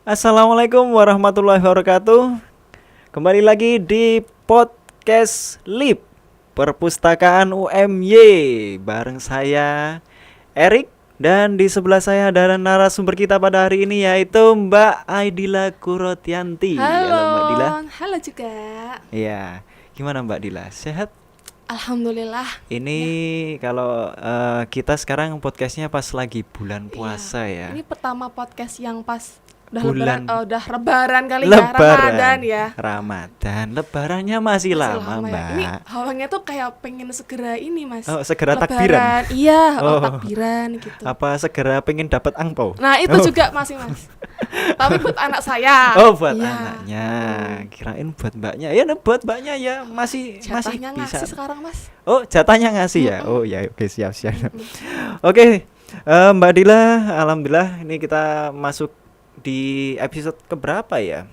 Assalamualaikum warahmatullahi wabarakatuh. Kembali lagi di podcast LIP Perpustakaan UMY bareng saya Erik dan di sebelah saya ada narasumber kita pada hari ini yaitu Mbak Aidila Kurotianti. Halo Mbak Dila. Halo juga. Iya, gimana Mbak Dila? Sehat? Alhamdulillah. Ini kalau kita sekarang podcastnya pas lagi bulan puasa ya. Ini pertama podcast yang pas udah Bulan udah lebaran kali Lebaran. ya, Ramadan ya. Ramadan, lebarannya masih lama, Lama ya. Mbak. Ini hawanya tuh kayak pengen segera ini, Mas. Oh, segera Lebaran. takbiran. Iya, Oh. takbiran gitu. Apa segera pengen dapat angpau? Nah, itu juga masih, Mas. Tapi buat anak saya. Oh, buat Iya. anaknya. Kirain buat mbaknya. Ya, buat mbaknya ya masih Jatahnya bisa. ngasih sekarang, Mas. Oh, jatahnya ngasih ya. Oh, ya oke, siap. Oke. Mbak Dila, alhamdulillah ini kita masuk di episode keberapa ya?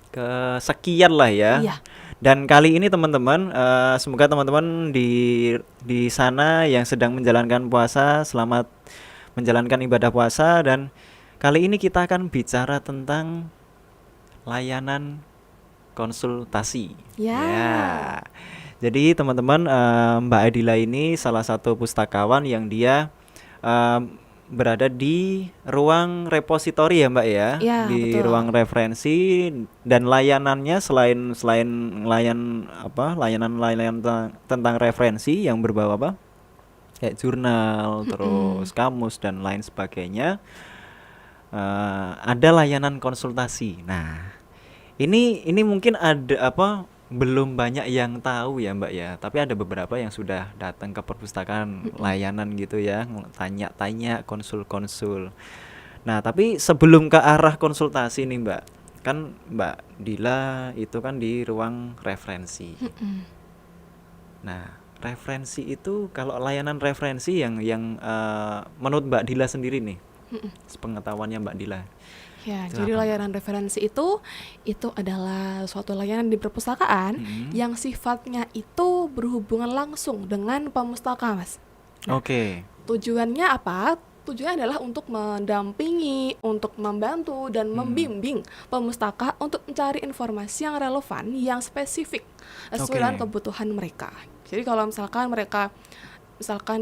Kesekian lah ya. Iya. Dan kali ini teman-teman, semoga teman-teman di sana yang sedang menjalankan puasa selamat menjalankan ibadah puasa. Dan kali ini kita akan bicara tentang layanan konsultasi. Ya. Jadi teman-teman, Mbak Adila ini salah satu pustakawan yang dia berada di ruang repositori ya Mbak ya, Ya, di betul. ruang referensi, dan layanannya selain layanan tentang referensi yang berbau apa kayak jurnal, terus kamus dan lain sebagainya, ada layanan konsultasi. Nah, ini mungkin ada belum banyak yang tahu ya Mbak ya, tapi ada beberapa yang sudah datang ke perpustakaan layanan gitu ya, tanya-tanya, konsul-konsul. Nah, tapi sebelum ke arah konsultasi nih Mbak, kan Mbak Dila itu kan di ruang referensi. Nah, referensi itu kalau layanan referensi yang menurut Mbak Dila sendiri nih, sepengetahuannya Mbak Dila. Ya, Itu jadi apa, layanan referensi itu adalah suatu layanan di perpustakaan yang sifatnya itu berhubungan langsung dengan pemustaka, Mas. Oke. Tujuannya apa? Tujuannya adalah untuk mendampingi, untuk membantu dan membimbing pemustaka untuk mencari informasi yang relevan, yang spesifik sesuai Oke. dengan kebutuhan mereka. Jadi kalau misalkan mereka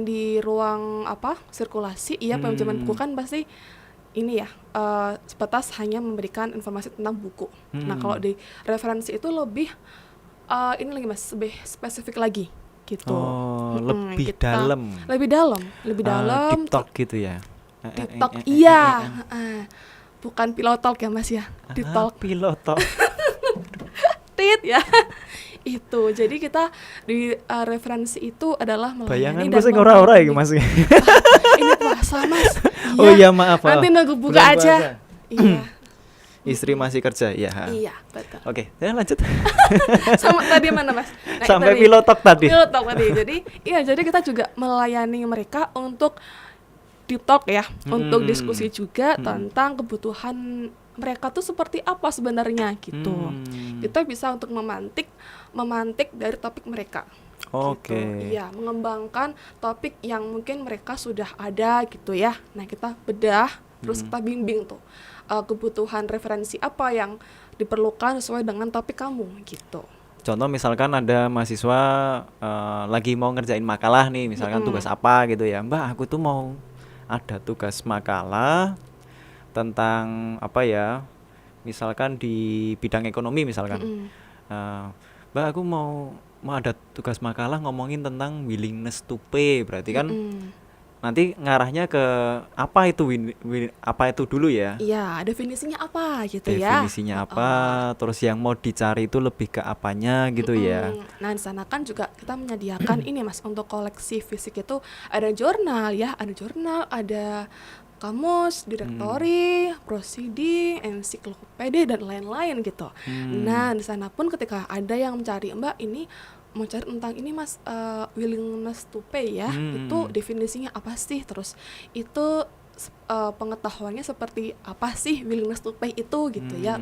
di ruang sirkulasi, peminjaman buku kan pasti ini ya, sebatas hanya memberikan informasi tentang buku. Nah, kalau di referensi itu lebih ini lagi Mas, lebih spesifik lagi gitu. Oh, lebih dalam. Lebih dalam. Deep talk gitu ya. Deep talk, iya. Bukan pillow talk ya Mas ya. Deep talk. Pilot talk. Tit ya. Itu. Jadi kita di referensi itu adalah Bayangan melayani gue dan sih ora-ora ya membimbing. Mas. Ini puasa Mas. Oh iya, maaf. Nanti nunggu buka Bulan aja. puasa. Iya. Istri masih kerja, ya. Iya, betul. Oke, ya lanjut. Sama tadi mana Mas? Nah, Sampai tadi. pilot talk tadi. Pilot talk tadi. Jadi kita juga melayani mereka untuk deep talk ya, untuk diskusi juga tentang kebutuhan mereka tuh seperti apa sebenarnya gitu. Kita bisa untuk memantik dari topik mereka. Oke. Gitu. Iya, mengembangkan topik yang mungkin mereka sudah ada gitu ya. Nah, kita bedah terus kita bimbing tuh kebutuhan referensi apa yang diperlukan sesuai dengan topik kamu gitu. Contoh misalkan ada mahasiswa lagi mau ngerjain makalah nih, misalkan tugas apa gitu ya. Mbak, aku tuh mau ada tugas makalah tentang apa ya, misalkan di bidang ekonomi misalkan. Mbak, aku mau ada tugas makalah ngomongin tentang willingness to pay, berarti kan nanti ngarahnya ke apa itu apa itu dulu ya. Iya, definisinya apa gitu ya. Definisinya apa, terus yang mau dicari itu lebih ke apanya gitu ya. Nah, di sana kan juga kita menyediakan ini Mas, untuk koleksi fisik itu ada jurnal ya, ada kamus, direktori, proceeding, ensiklopedia dan lain-lain gitu. Nah, di sana pun ketika ada yang mencari, Mbak ini mau cari tentang ini Mas, willingness to pay ya, itu definisinya apa sih, terus itu pengetahuannya seperti apa sih willingness to pay itu gitu ya.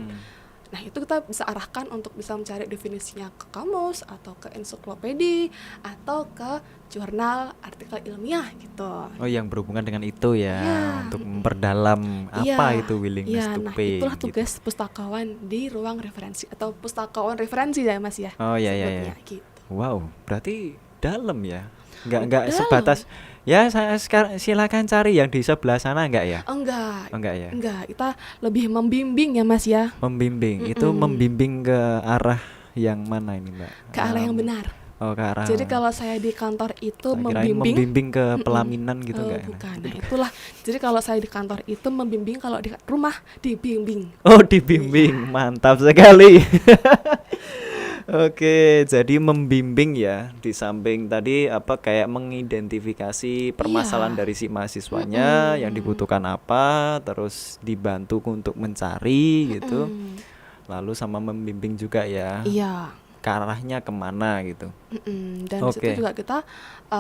Nah, itu kita bisa arahkan untuk bisa mencari definisinya ke kamus atau ke ensiklopedia atau ke jurnal artikel ilmiah gitu. Oh, yang berhubungan dengan itu ya, Iya, untuk memperdalam apa iya, itu willingness iya. to Nah, pay itulah gitu. tugas pustakawan di ruang referensi atau pustakawan referensi ya Mas ya Oh ya ya ya. sebutnya gitu. Wow, berarti dalam ya. Nggak Dalam. sebatas ya saya sekarang silakan cari yang di sebelah sana enggak ya? Enggak, Oh, enggak ya. kita lebih membimbing ya Mas ya, Membimbing. Itu Mm-mm. membimbing ke arah yang mana ini, Mbak? ke arah yang benar. Oh, ke arah. Jadi kalau saya di kantor itu saya kirain membimbing, membimbing ke Mm-mm. pelaminan gitu enggak ya? bukan. Nah, itulah. Jadi kalau saya di kantor itu membimbing, kalau di rumah dibimbing. Oh, dibimbing. Mantap sekali. Oke, jadi membimbing ya, di samping tadi apa kayak mengidentifikasi permasalahan Iya. dari si mahasiswanya yang dibutuhkan apa, terus dibantu untuk mencari gitu, Mm-mm. lalu sama membimbing juga ya, Iya. ke arahnya kemana gitu. Dan di situ Oke. juga kita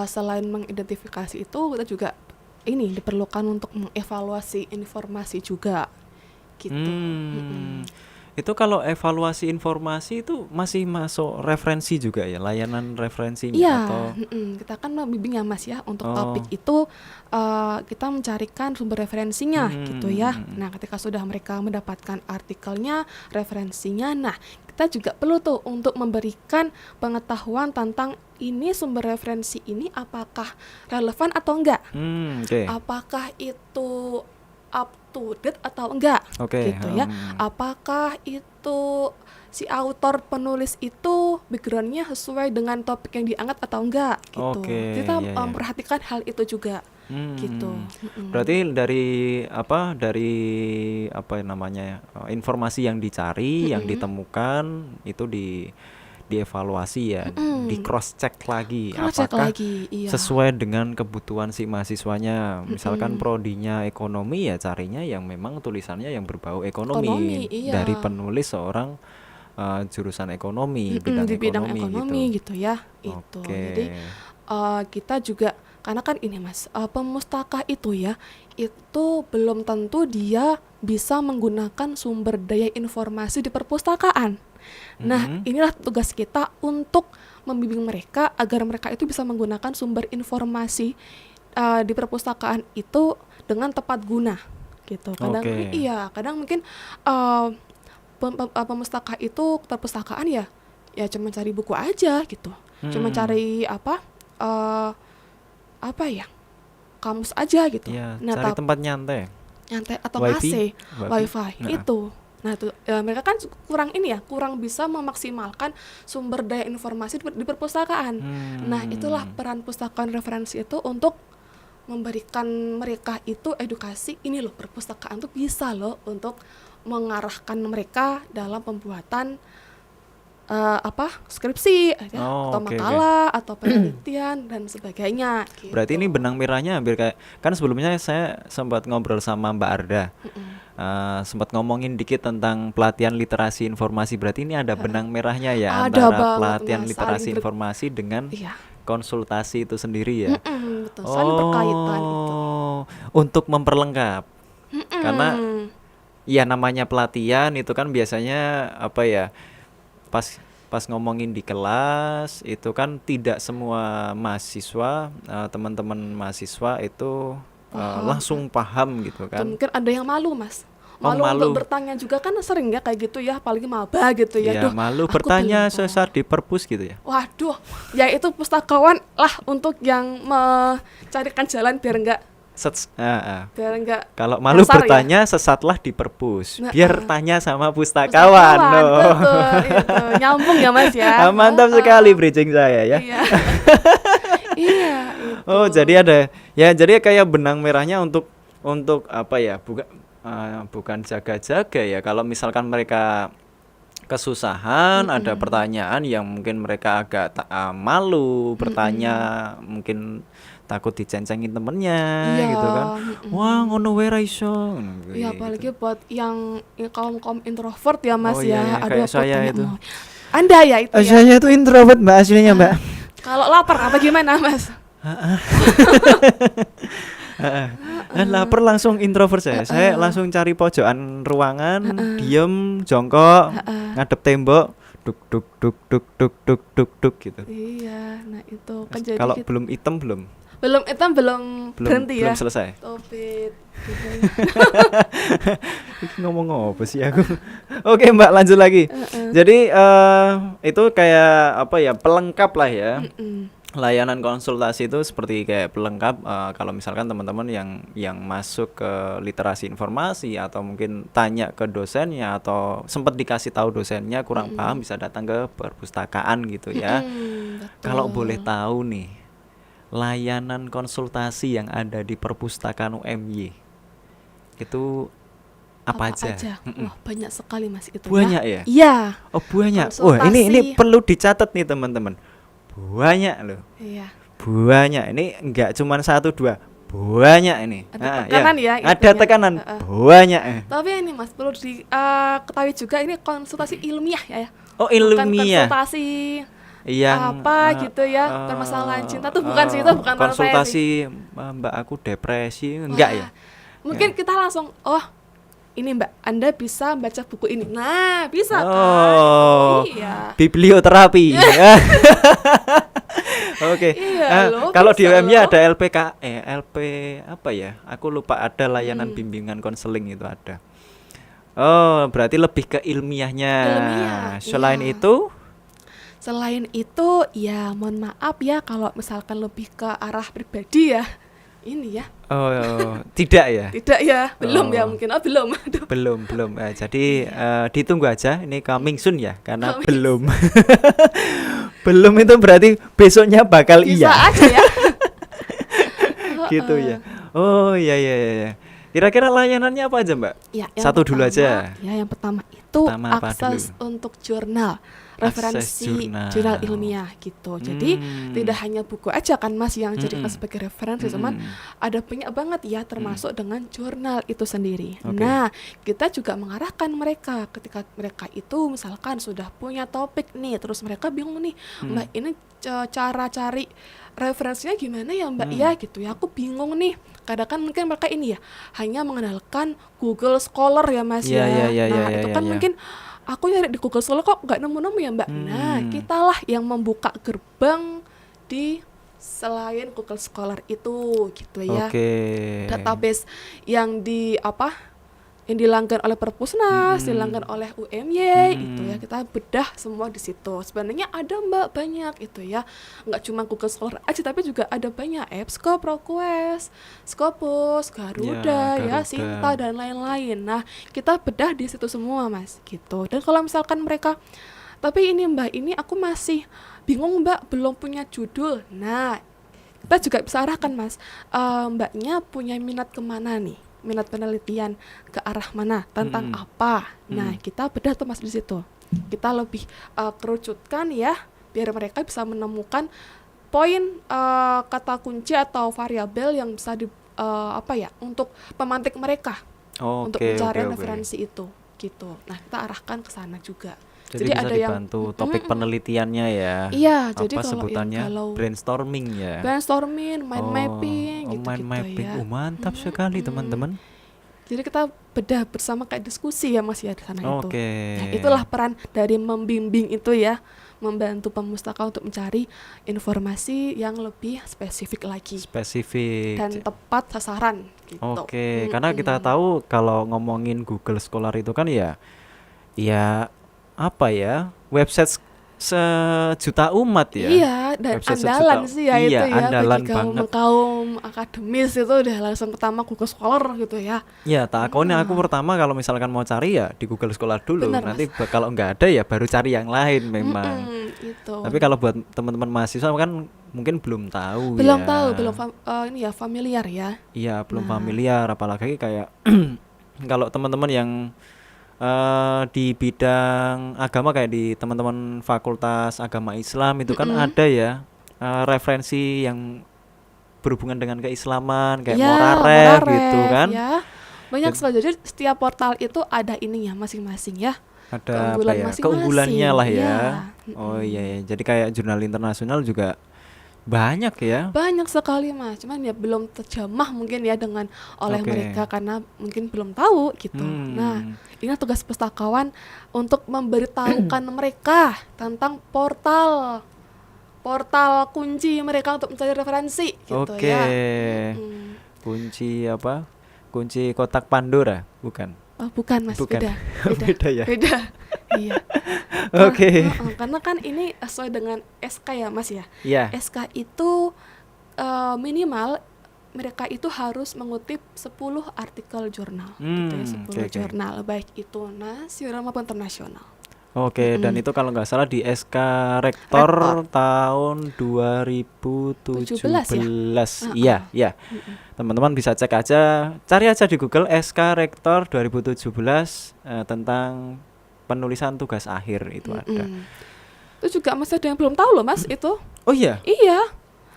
selain mengidentifikasi itu, kita juga ini diperlukan untuk mengevaluasi informasi juga gitu. Hmm, itu kalau evaluasi informasi itu masih masuk referensi juga ya, layanan referensinya Iya, atau kita kan membimbing ya Mas ya untuk oh, topik itu, kita mencarikan sumber referensinya gitu ya. Nah, ketika sudah mereka mendapatkan artikelnya, referensinya, nah kita juga perlu tuh untuk memberikan pengetahuan tentang ini sumber referensi ini apakah relevan atau enggak, oke, apakah itu up to date atau enggak oke, gitu ya, apakah itu si author penulis itu backgroundnya sesuai dengan topik yang diangkat atau enggak gitu. oke, Kita ya ya. memperhatikan hal itu juga gitu. Berarti dari apa namanya informasi yang dicari, yang ditemukan itu dievaluasi ya, di cross check lagi Cross check apakah lagi, iya. sesuai dengan kebutuhan si mahasiswanya. Misalkan prodinya ekonomi ya carinya yang memang tulisannya yang berbau ekonomi, Ekonomi, iya. dari penulis seorang jurusan ekonomi, bidang Di bidang ekonomi ekonomi gitu. gitu ya. Itu. Oke. Jadi kita juga karena kan ini Mas, pemustaka itu ya, itu belum tentu dia bisa menggunakan sumber daya informasi di perpustakaan. Nah, inilah tugas kita untuk membimbing mereka agar mereka itu bisa menggunakan sumber informasi di perpustakaan itu dengan tepat guna gitu. Kadang Oke. iya, kadang mungkin pemustaka itu perpustakaan ya cuma cari buku aja gitu. Cuma cari apa ya? Kamus aja gitu. Ya, Nah, cari tempat nyantai. nyantai atau Wifi? AC, wifi itu. Nah, itu mereka kan kurang bisa memaksimalkan sumber daya informasi di perpustakaan. Nah, itulah peran pustakaan referensi itu untuk memberikan mereka itu edukasi, ini loh perpustakaan tuh bisa loh untuk mengarahkan mereka dalam pembuatan skripsi atau oke. makalah atau penelitian dan sebagainya gitu. Berarti ini benang merahnya hampir kayak kan sebelumnya saya sempat ngobrol sama Mbak Arda. Sempat ngomongin dikit tentang pelatihan literasi informasi. Berarti ini ada benang merahnya ya Ada antara banget, pelatihan Mas. literasi Saling informasi dengan Iya, konsultasi itu sendiri ya. betul. Saling berkaitan itu. Untuk memperlengkap. Karena Mm. ya namanya pelatihan itu kan biasanya apa ya? Pas ngomongin di kelas itu kan tidak semua mahasiswa, teman-teman mahasiswa itu langsung paham gitu Tuh, kan. mungkin ada yang malu Mas, Oh, malu malu. untuk bertanya juga kan sering ya kayak gitu ya, apalagi maba gitu ya. Ya, Duh, malu aku bertanya belum tahu. sesat di perpus gitu ya. Waduh, ya itu pustakawan lah untuk yang mencarikan jalan biar enggak Kalau malu kasar ya. bertanya sesatlah di perpus. Nah, Biar tanya sama pustakawan. No. betul itu. Nyambung ya Mas ya. Mantap sekali bridging saya ya. Iya. Iya, itu. Oh, jadi ada ya, jadi kayak benang merahnya untuk apa ya? Bukan jaga-jaga ya. Kalau misalkan mereka kesusahan, ada pertanyaan yang mungkin mereka agak malu bertanya, mungkin takut dicencengin temennya Iya, gitu kan. Wah, ngono wae ra iso. Ngono Iya, gitu. apalagi buat yang kaum introvert ya Mas Oh, iya, ya. iya, Aduh, kayak aku saya tanya itu. mau. Anda ya itu ya. Saya tuh introvert Mbak aslinya Mbak. Kalau lapar apa gimana Mas? Heeh. Lapar langsung introvert saya. Saya Heeh. langsung cari pojokan ruangan, Heeh. diem, jongkok, Heeh. ngadep tembok, duk duk duk duk duk duk duk duk gitu. Iya, nah itu kan jadi Kalau belum hitam belum belum berhenti belum ya. selesai. Topik gitu ya. Iki ngomong apa sih aku? Oke Mbak, lanjut lagi. Heeh. Jadi itu kayak apa ya, pelengkap lah ya. Mm-mm. Layanan konsultasi itu seperti kayak pelengkap kalau misalkan teman-teman yang masuk ke literasi informasi atau mungkin tanya ke dosennya atau sempat dikasih tahu dosennya kurang paham, bisa datang ke perpustakaan gitu ya. Mm-mm, Kalau betul. boleh tahu nih, layanan konsultasi yang ada di perpustakaan UMY itu apa aja? Wah, banyak sekali Mas itu Banyak ya. ya? Iya, Oh banyak. Wah ini konsultasi. perlu dicatat nih teman-teman. Banyak loh. Iya. Banyak. Ini enggak cuma satu dua. Banyak ini. Ada tekanan ya Ada itunya. tekanan. Heeh. Banyak. Tapi ini Mas perlu diketahui juga ini konsultasi ilmiah ya. Oh Bukan ilmiah. konsultasi Yang apa gitu ya, permasalahan cinta tuh bukan sih, itu bukan ranah saya sih. konsultasi Mbak aku depresi enggak Wah, ya? mungkin kita langsung ini Mbak, Anda bisa baca buku ini. Nah, bisa Oh, kan? Iya. biblioterapi. Oke. Iya loh, Kalau di bisa UMY loh. ada LP apa ya? Aku lupa, ada layanan bimbingan konseling itu ada. Oh, berarti lebih ke ilmiahnya. Ilmiah, Selain iya. itu, Selain itu, ya mohon maaf ya kalau misalkan lebih ke arah pribadi ya. Ini ya. tidak ya? Tidak ya, belum ya Oh. mungkin. Belum. Aduh. Belum. Jadi ditunggu aja. Ini coming soon ya, karena Coming belum. Belum itu berarti besoknya bakal Bisa iya. aja ya. Gitu ya. Oh iya. Kira-kira layanannya apa aja, Mbak? Ya, Satu dulu aja. Ya, yang pertama itu Pertama apa akses untuk jurnal, referensi jurnal. jurnal ilmiah gitu. Jadi tidak hanya buku aja kan Mas yang jadikan sebagai referensi, cuman ada banyak banget ya termasuk dengan jurnal itu sendiri. Oke. Nah, kita juga mengarahkan mereka ketika mereka itu misalkan sudah punya topik nih, terus mereka bingung nih, Mbak ini cara cari referensinya gimana ya Mbak ya gitu ya, aku bingung nih. Kadang kan mungkin mereka ini ya hanya mengandalkan Google Scholar ya Mas Iya, ya. iya, Nah iya, itu iya, kan iya. mungkin aku nyari di Google Scholar kok nggak nemu-nemu ya Mbak. Nah kitalah yang membuka gerbang di selain Google Scholar itu gitu ya. Oke. Database yang yang dilanggar oleh Perpusnas, dilanggar oleh UMY itu ya, kita bedah semua di situ. Sebenarnya ada Mbak banyak itu ya, nggak cuma Google Scholar aja tapi juga ada banyak EBSCO, ProQuest, Scopus, Garuda, Ya, Garuda. Sinta dan lain-lain. Nah kita bedah di situ semua Mas gitu. Dan kalau misalkan mereka tapi ini Mbak, ini aku masih bingung Mbak, belum punya judul. Nah kita juga bisa arahkan Mas, Mbaknya punya minat kemana nih? Minat penelitian ke arah mana, tentang apa. Nah, kita bedah tuh Mas di situ. Kita lebih kerucutkan ya biar mereka bisa menemukan poin kata kunci atau variabel yang bisa untuk pemantik mereka untuk pencarian referensi itu gitu. Nah, kita arahkan ke sana juga. Jadi bisa ada dibantu topik penelitiannya ya. Iya, jadi apa sebutannya? Brainstorming ya. Brainstorming, mind mapping gitu mind mapping. ya. Mantap sekali teman-teman. Jadi kita bedah bersama kayak diskusi ya Mas ya di sana itu. Oke. Nah, itulah peran dari membimbing itu ya, membantu pemustaka untuk mencari informasi yang lebih spesifik lagi dan tepat sasaran gitu. Oke, karena kita tahu kalau ngomongin Google Scholar itu kan ya apa ya, website sejuta umat ya. Iya, dan Website andalan sejuta- sih ya iya, itu ya andalan bagi banget. kaum akademis itu udah langsung pertama Google Scholar gitu ya. Ya, tak akunnya aku pertama kalau misalkan mau cari ya di Google Scholar dulu. Benar, Nanti kalau nggak ada ya baru cari yang lain memang. Itu. Tapi kalau buat teman-teman mahasiswa kan mungkin belum tahu belum ya. tahu, ini ya familiar ya. Iya, belum familiar, apalagi kayak kalau teman-teman yang di bidang agama kayak di teman-teman Fakultas Agama Islam itu kan ada ya referensi yang berhubungan dengan keislaman kayak Ya, Morarev Morarev, gitu kan. ya. Banyak sekali. Jadi setiap portal itu ada ininya masing-masing ya. Ada Keunggulan apa ya? masing-masing. Keunggulannya lah ya. Iya. Oh iya, iya. Jadi kayak jurnal internasional juga Banyak ya. Banyak sekali Mas, cuman ya belum terjamah mungkin ya dengan oleh Oke. mereka karena mungkin belum tahu gitu. Nah, Hmm. ini tugas pustakawan untuk memberitahukan mereka tentang portal portal kunci mereka untuk mencari referensi gitu Oke. ya. Mm-mm. Kunci apa? Kunci kotak Pandora, bukan? Oh, bukan Mas, Bukan. beda, beda, Beda ya. beda. Iya. Oke. Karena kan ini sesuai dengan SK ya Mas ya. Ya. SK itu minimal mereka itu harus mengutip 10 artikel jurnal gitu ya, Oke 10 oke. jurnal baik itu nasional maupun internasional. Oke, dan Mm-mm. itu kalau nggak salah di SK Rektor Rektor tahun 17 ya. 2017. Heeh. Iya, iya. Mm-mm. Teman-teman bisa cek aja, cari aja di Google SK Rektor 2017 tentang penulisan tugas akhir itu ada. Mm-mm. Itu juga masih ada yang belum tahu loh Mas itu. Oh iya. Iya,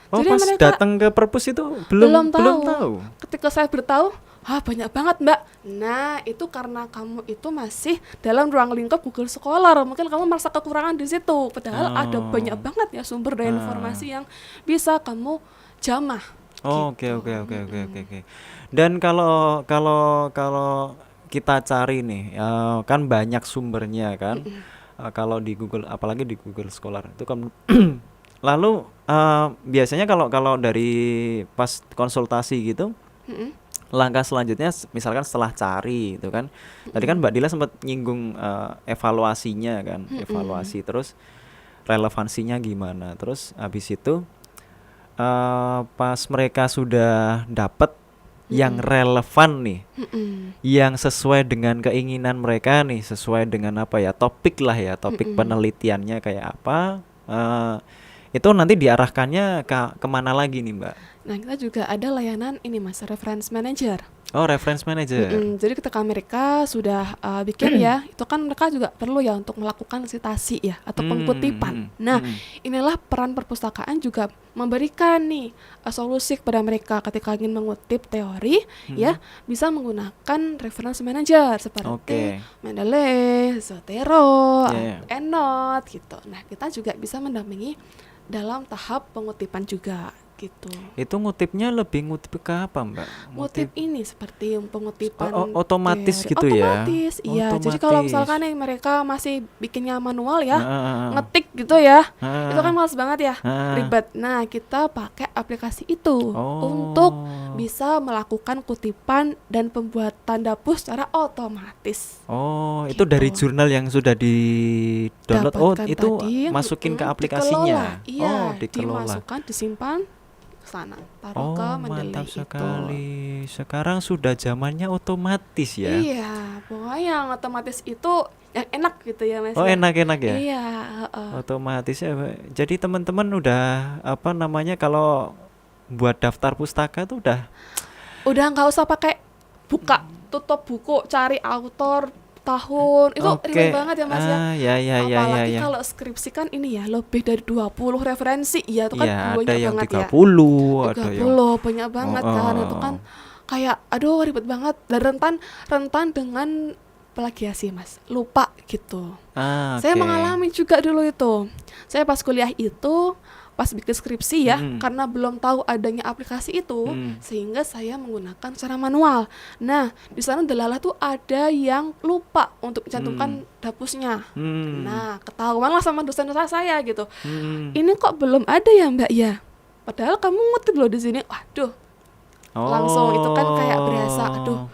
Oh, jadi pas mereka datang ke perpus itu belum belum tahu. tahu. Ketika saya beritahu, banyak banget Mbak. Nah, itu karena kamu itu masih dalam ruang lingkup Google Scholar. Mungkin kamu merasa kekurangan di situ. Padahal ada banyak Oh. banget ya sumber dan Ah. informasi yang bisa kamu jamah Oh, oke gitu. oke oke oke oke Mm-mm. oke. Dan kalau kalau kalau kita cari nih, kan banyak sumbernya kan. Mm-mm. Kalau di Google, apalagi di Google Scholar itu kan. Lalu biasanya kalau kalau dari pas konsultasi gitu, Mm-mm. langkah selanjutnya misalkan setelah cari itu kan. Tadi kan Mm-mm. Mbak Dila sempat nyinggung evaluasinya kan, Mm-mm. evaluasi terus relevansinya gimana. Terus habis itu pas mereka sudah dapat yang Mm-mm. relevan nih, Mm-mm. yang sesuai dengan keinginan mereka nih, sesuai dengan apa ya, topik lah ya, topik Mm-mm. penelitiannya kayak apa, eh, itu nanti diarahkannya ke kemana lagi nih Mbak? Nah, kita juga ada layanan ini Mas, Reference Manager. Oh, reference manager. Jadi ketika mereka sudah bikin ya, itu kan mereka juga perlu ya untuk melakukan sitasi ya atau pengkutipan. Hmm, Nah, hmm. inilah peran perpustakaan juga memberikan nih solusi kepada mereka ketika ingin mengutip teori ya, Hmm. bisa menggunakan reference manager seperti Oke. Mendeley, Zotero, Ya, ya. EndNote gitu. Nah, kita juga bisa mendampingi dalam tahap pengutipan juga gitu. Itu ngutipnya lebih ngutip ke apa Mbak? Ngutip Ngutip ini seperti pengutipan otomatis teori gitu ya? otomatis, iya. Jadi kalau misalkan Otomatis. nih mereka masih bikinnya manual ya, Heeh, ngetik gitu ya, itu kan heeh, males banget ya, heeh. ribet. Nah, kita pakai aplikasi itu untuk Oh. bisa melakukan kutipan dan pembuatan dapur secara otomatis Oh, itu dari gitu. jurnal yang sudah di-download. Oh, Dapatkan itu tadi, masukin ke dikelola, aplikasinya. Oh, iya, dikelola. dimasukkan, disimpan ke sana, taruh ke Oh, Mendeley mantap itu. sekali. Sekarang sudah zamannya otomatis ya. Iya, pokoknya yang otomatis itu yang enak gitu ya Mas Oh, ya. enak-enak ya. Iya, heeh. Otomatis ya. Jadi teman-teman udah apa namanya kalau buat daftar pustaka tuh udah Udah nggak usah pakai buka, tutup buku, cari autor, tahun. Itu ribet oke. banget ya Mas ya. Ya ya ya ya Apalagi ya. kalau skripsi kan ini ya lebih dari 20 referensi. Ya itu kan Iya, ada banyak yang banget ya. 30, ada yang 30 banyak oh, banget kan. Itu oh. kan kayak aduh ribet banget dan rentan dengan plagiasi Mas. Lupa gitu. Saya Oke. mengalami juga dulu itu. Saya pas kuliah itu, pas bikin skripsi ya, Mm-mm. karena belum tahu adanya aplikasi itu, Mm. sehingga saya menggunakan cara manual. Nah, di sana delalah tuh ada yang lupa untuk mencantumkan dapusnya. Hmm. Nah, ketahuan lah sama dosen-dosen saya gitu. Hmm. Ini kok belum ada ya Mbak ya? Padahal kamu ngutip loh di sini. Waduh, langsung itu kan kayak berasa, aduh, Oh.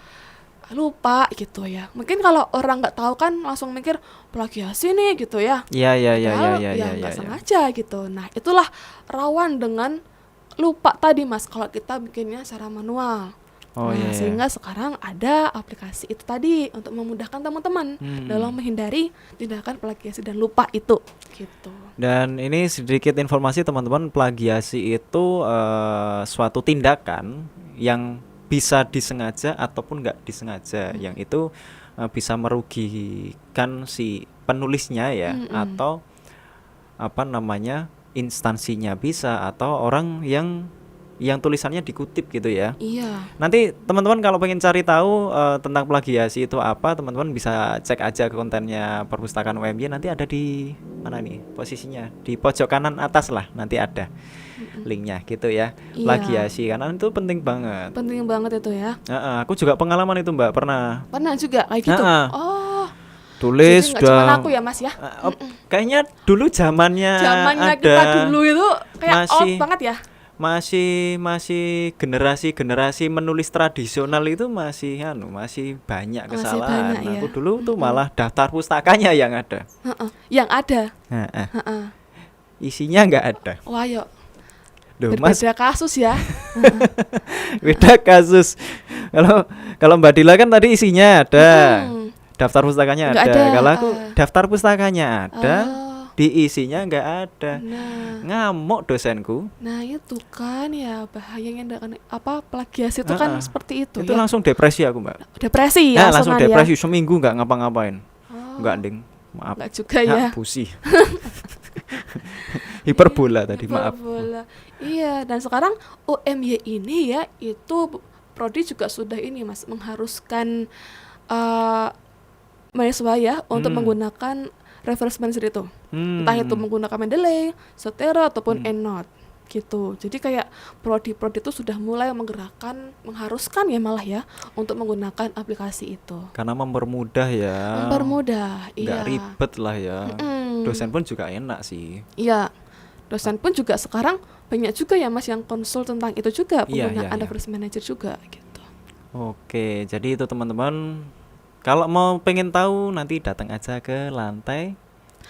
lupa gitu ya. Mungkin kalau orang nggak tahu kan langsung mikir plagiasi nih gitu ya. Ya ya ya ya Padahal ya ya ya ya nggak ya. sengaja gitu. Nah, itulah rawan dengan lupa tadi Mas kalau kita bikinnya secara manual. Oh Nah, ya ya. sehingga sekarang ada aplikasi itu tadi untuk memudahkan teman-teman dalam Hmm. menghindari tindakan plagiasi dan lupa itu gitu. Dan ini sedikit informasi teman-teman, plagiasi itu suatu tindakan yang bisa disengaja ataupun nggak disengaja, yang itu bisa merugikan si penulisnya ya, Mm-mm. atau apa namanya instansinya bisa, atau orang yang yang tulisannya dikutip gitu ya. Iya. Nanti teman-teman kalau pengen cari tahu tentang plagiasi itu apa, teman-teman bisa cek aja ke kontennya Perpustakaan UMY, nanti ada di mana nih posisinya, di pojok kanan atas lah, nanti ada linknya gitu ya. Iya. Plagiasi karena itu penting banget. Penting banget itu ya. Aku juga pengalaman itu Mbak, pernah Pernah juga kayak gitu. Heeh. Oh, tulis jadi nggak cuma udah aku ya Mas ya. kayaknya dulu zamannya Zamannya ada kita dulu itu kayak out masih banget ya. masih generasi menulis tradisional itu masih masih banyak Masih kesalahan. banyak ya. Aku dulu tuh malah daftar pustakanya yang ada. Heeh. Yang ada. Heeh. Heeh. Isinya nggak ada. Wah, yuk. Loh, Mas, Berbeda kasus ya. beda kasus. Kalau kalau Mbak Dila kan tadi isinya ada. Mm-mm. Daftar pustakanya Nggak ada. ada, Kalau aku daftar pustakanya ada, Oh, diisinya nggak ada. nah, Ngamuk dosenku. nah itu kan ya bahayanya dengan apa plagiasi itu kan Heeh. seperti itu Itu ya. langsung depresi aku, Mbak. Depresi Nah, ya langsung langsungan depresi seminggu nggak ngapa-ngapain. Oh, Nggak, Ding. Maaf. nggak juga ya. Pusi. Hiperbola tadi, maaf. Bola. Iya, dan sekarang UMY ini ya itu prodi juga sudah ini Mas mengharuskan eh mahasiswa ya untuk menggunakan reference manager itu. Entah itu menggunakan Mendeley, Zotero ataupun EndNote gitu. Jadi kayak prodi-prodi itu sudah mulai mengharuskan ya malah ya untuk menggunakan aplikasi itu. Karena mempermudah ya. Mempermudah, Nggak iya. ribet lah ya. Mm-mm. Dosen pun juga enak sih. Iya. Dosen pun juga sekarang banyak juga ya Mas yang konsul tentang itu juga Iya, penggunaan iya. reference manager juga gitu. Oke, jadi itu teman-teman. Kalau mau pengen tahu nanti datang aja ke lantai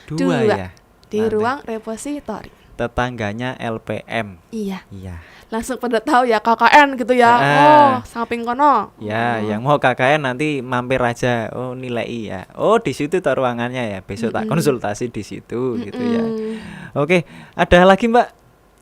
2 Dua. ya. Di Lantai. ruang repositori. Tetangganya LPM. Iya. Iya. Langsung pada tahu ya KKN gitu ya. Oh, samping kono. Ya, Oh. yang mau KKN nanti mampir aja. Oh, nilai ya. Oh, di situ tuh ruangannya ya. Besok tak konsultasi di situ gitu ya. Oke, ada lagi Mbak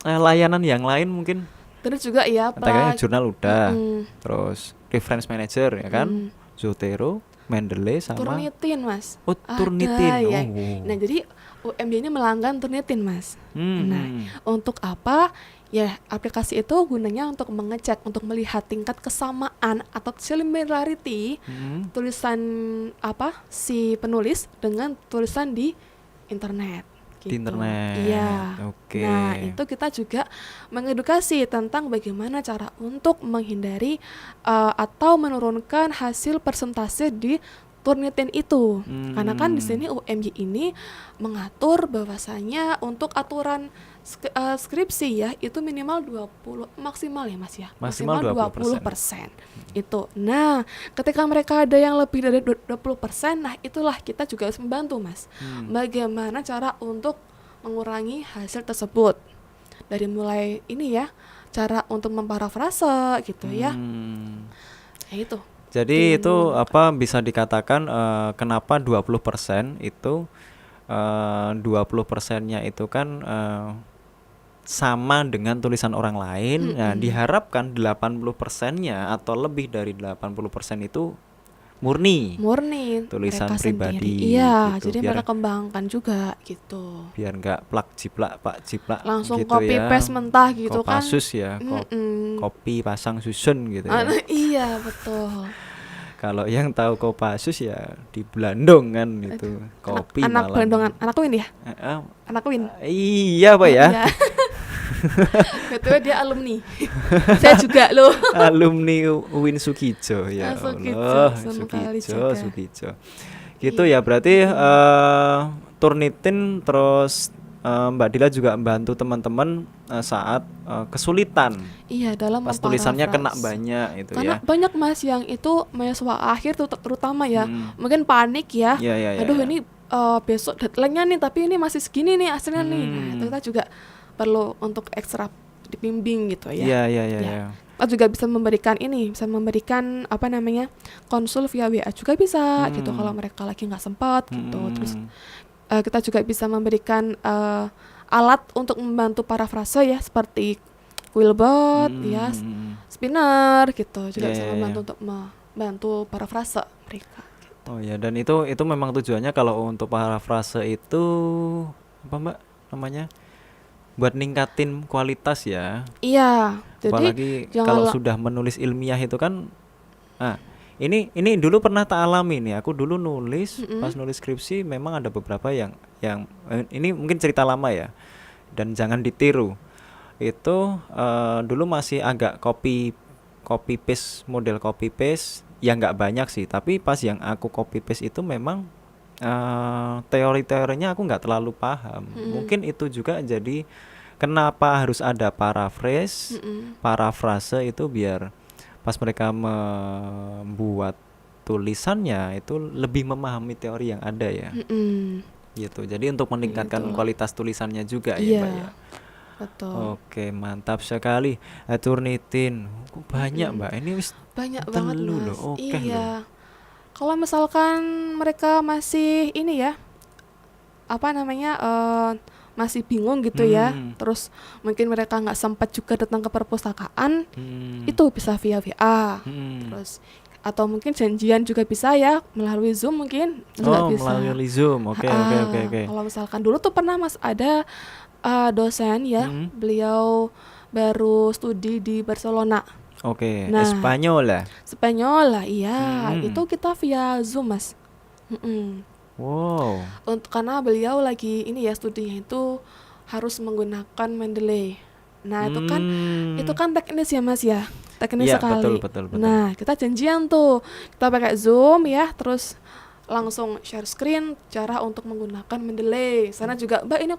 layanan yang lain mungkin? Terus juga ya Katakannya jurnal udah. Mm. Terus reference manager ya kan? Zotero, Mendeley sama Turnitin Mas. Oh, Turnitin. Ada, ya. Oh. Nah, jadi UMY ini melanggan Turnitin Mas. Hmm. Nah, untuk apa? Ya, aplikasi itu gunanya untuk mengecek, untuk melihat tingkat kesamaan atau similarity tulisan apa si penulis dengan tulisan di internet. Di internet. Iya. Oke. Nah, itu kita juga mengedukasi tentang bagaimana cara untuk menghindari atau menurunkan hasil persentase di Turnitin itu. Karena kan di sini UMY ini mengatur bahwasanya untuk aturan skripsi ya itu minimal 20 maksimal ya Mas ya. Maksimal 20%. Itu. Nah, ketika mereka ada yang lebih dari 20%, nah itulah kita juga harus membantu Mas. Bagaimana cara untuk mengurangi hasil tersebut. Dari mulai ini ya, cara untuk memparafrase gitu ya. Kayak itu. Jadi itu apa bisa dikatakan kenapa 20% itu 20%-nya itu kan sama dengan tulisan orang lain. Nah, diharapkan 80%-nya atau lebih dari 80% itu murni tulisan mereka pribadi sendiri. Iya, gitu, jadi biar mereka kembangkan juga gitu. biar nggak plak jiplak pak jiplak Langsung gitu copy ya. paste mentah gitu kan. Kopassus ya, kopi pasang susun gitu ya. Iya, betul. Kalau yang tahu Kopassus ya di Blandong kan itu kopi Anak malam. Bandungan, anak Win ya? Eh, Anak Win. iya Pak ya. Iya. Betul dia alumni. Saya juga loh. Alumni UIN Sukijo ya Sukijo, Allah. senang kali juga. Sukijo. Gitu ya berarti Turnitin terus Mbak Dila juga membantu teman-teman saat kesulitan Iya, dalam pas tulisannya kena memparafras. banyak itu Karena ya. banyak Mas yang itu mahasiswa akhir tuh terutama ya. Mungkin panik ya. Iya, iya, iya, Aduh iya. ini besok deadline-nya nih tapi ini masih segini nih hasilnya nih. Nah, itu kita juga perlu untuk ekstra dibimbing gitu ya. Iya iya iya. Ya. iya. Kita juga bisa memberikan apa namanya konsul via WA juga bisa gitu kalau mereka lagi nggak sempat gitu. Terus kita juga bisa memberikan alat untuk membantu parafrase ya seperti Quillbot ya, spinner gitu juga Iya, bisa iya, membantu iya. untuk membantu parafrase mereka. Oh ya, dan itu memang tujuannya kalau untuk parafrase itu apa Mbak namanya? Buat ningkatin kualitas ya. Iya, Jadi Apalagi kalau jangan sudah menulis ilmiah itu kan, ah, ini dulu pernah tak alami nih. Aku dulu nulis, pas mm-mm, nulis skripsi memang ada beberapa yang ini mungkin cerita lama ya, dan jangan ditiru. Itu dulu masih agak copy paste, model copy paste yang nggak banyak sih, tapi pas yang aku copy paste itu memang teori-teorinya aku nggak terlalu paham. mm-mm, Mungkin itu juga jadi kenapa harus ada mm-mm, parafrase itu, biar pas mereka membuat tulisannya itu lebih memahami teori yang ada ya, mm-mm, gitu. Jadi untuk meningkatkan gitu. kualitas tulisannya juga ya Mbak ya. Iya, betul. Oke, mantap sekali. Turnitin. Kok banyak Mm-mm. Mbak? Ini wis Banyak banget telu loh, Mas. oke loh. Iya. Kalau misalkan mereka masih ini ya, apa namanya, masih bingung gitu ya, Hmm, terus mungkin mereka nggak sempat juga datang ke perpustakaan, hmm, itu bisa via WA. hmm. Terus atau mungkin janjian juga bisa ya, melalui Zoom mungkin juga Oh, bisa. melalui Zoom. Oke, oke, oke, oke. Kalau misalkan dulu tuh pernah Mas ada dosen ya, Hmm, beliau baru studi di Barcelona. oke, Nah, Espanyol lah. Spanyol lah, iya, itu Hmm. kita via Zoom Mas. Mm-mm. Wow. Karena beliau lagi ini ya studinya itu harus menggunakan Mendeley. Nah, itu Hmm. kan teknis ya Mas ya, teknis Iya, betul, sekali. betul, betul. Nah, kita janjian tuh, kita pakai Zoom ya, terus langsung share screen cara untuk menggunakan Mendeley. Sana juga, Mbak ini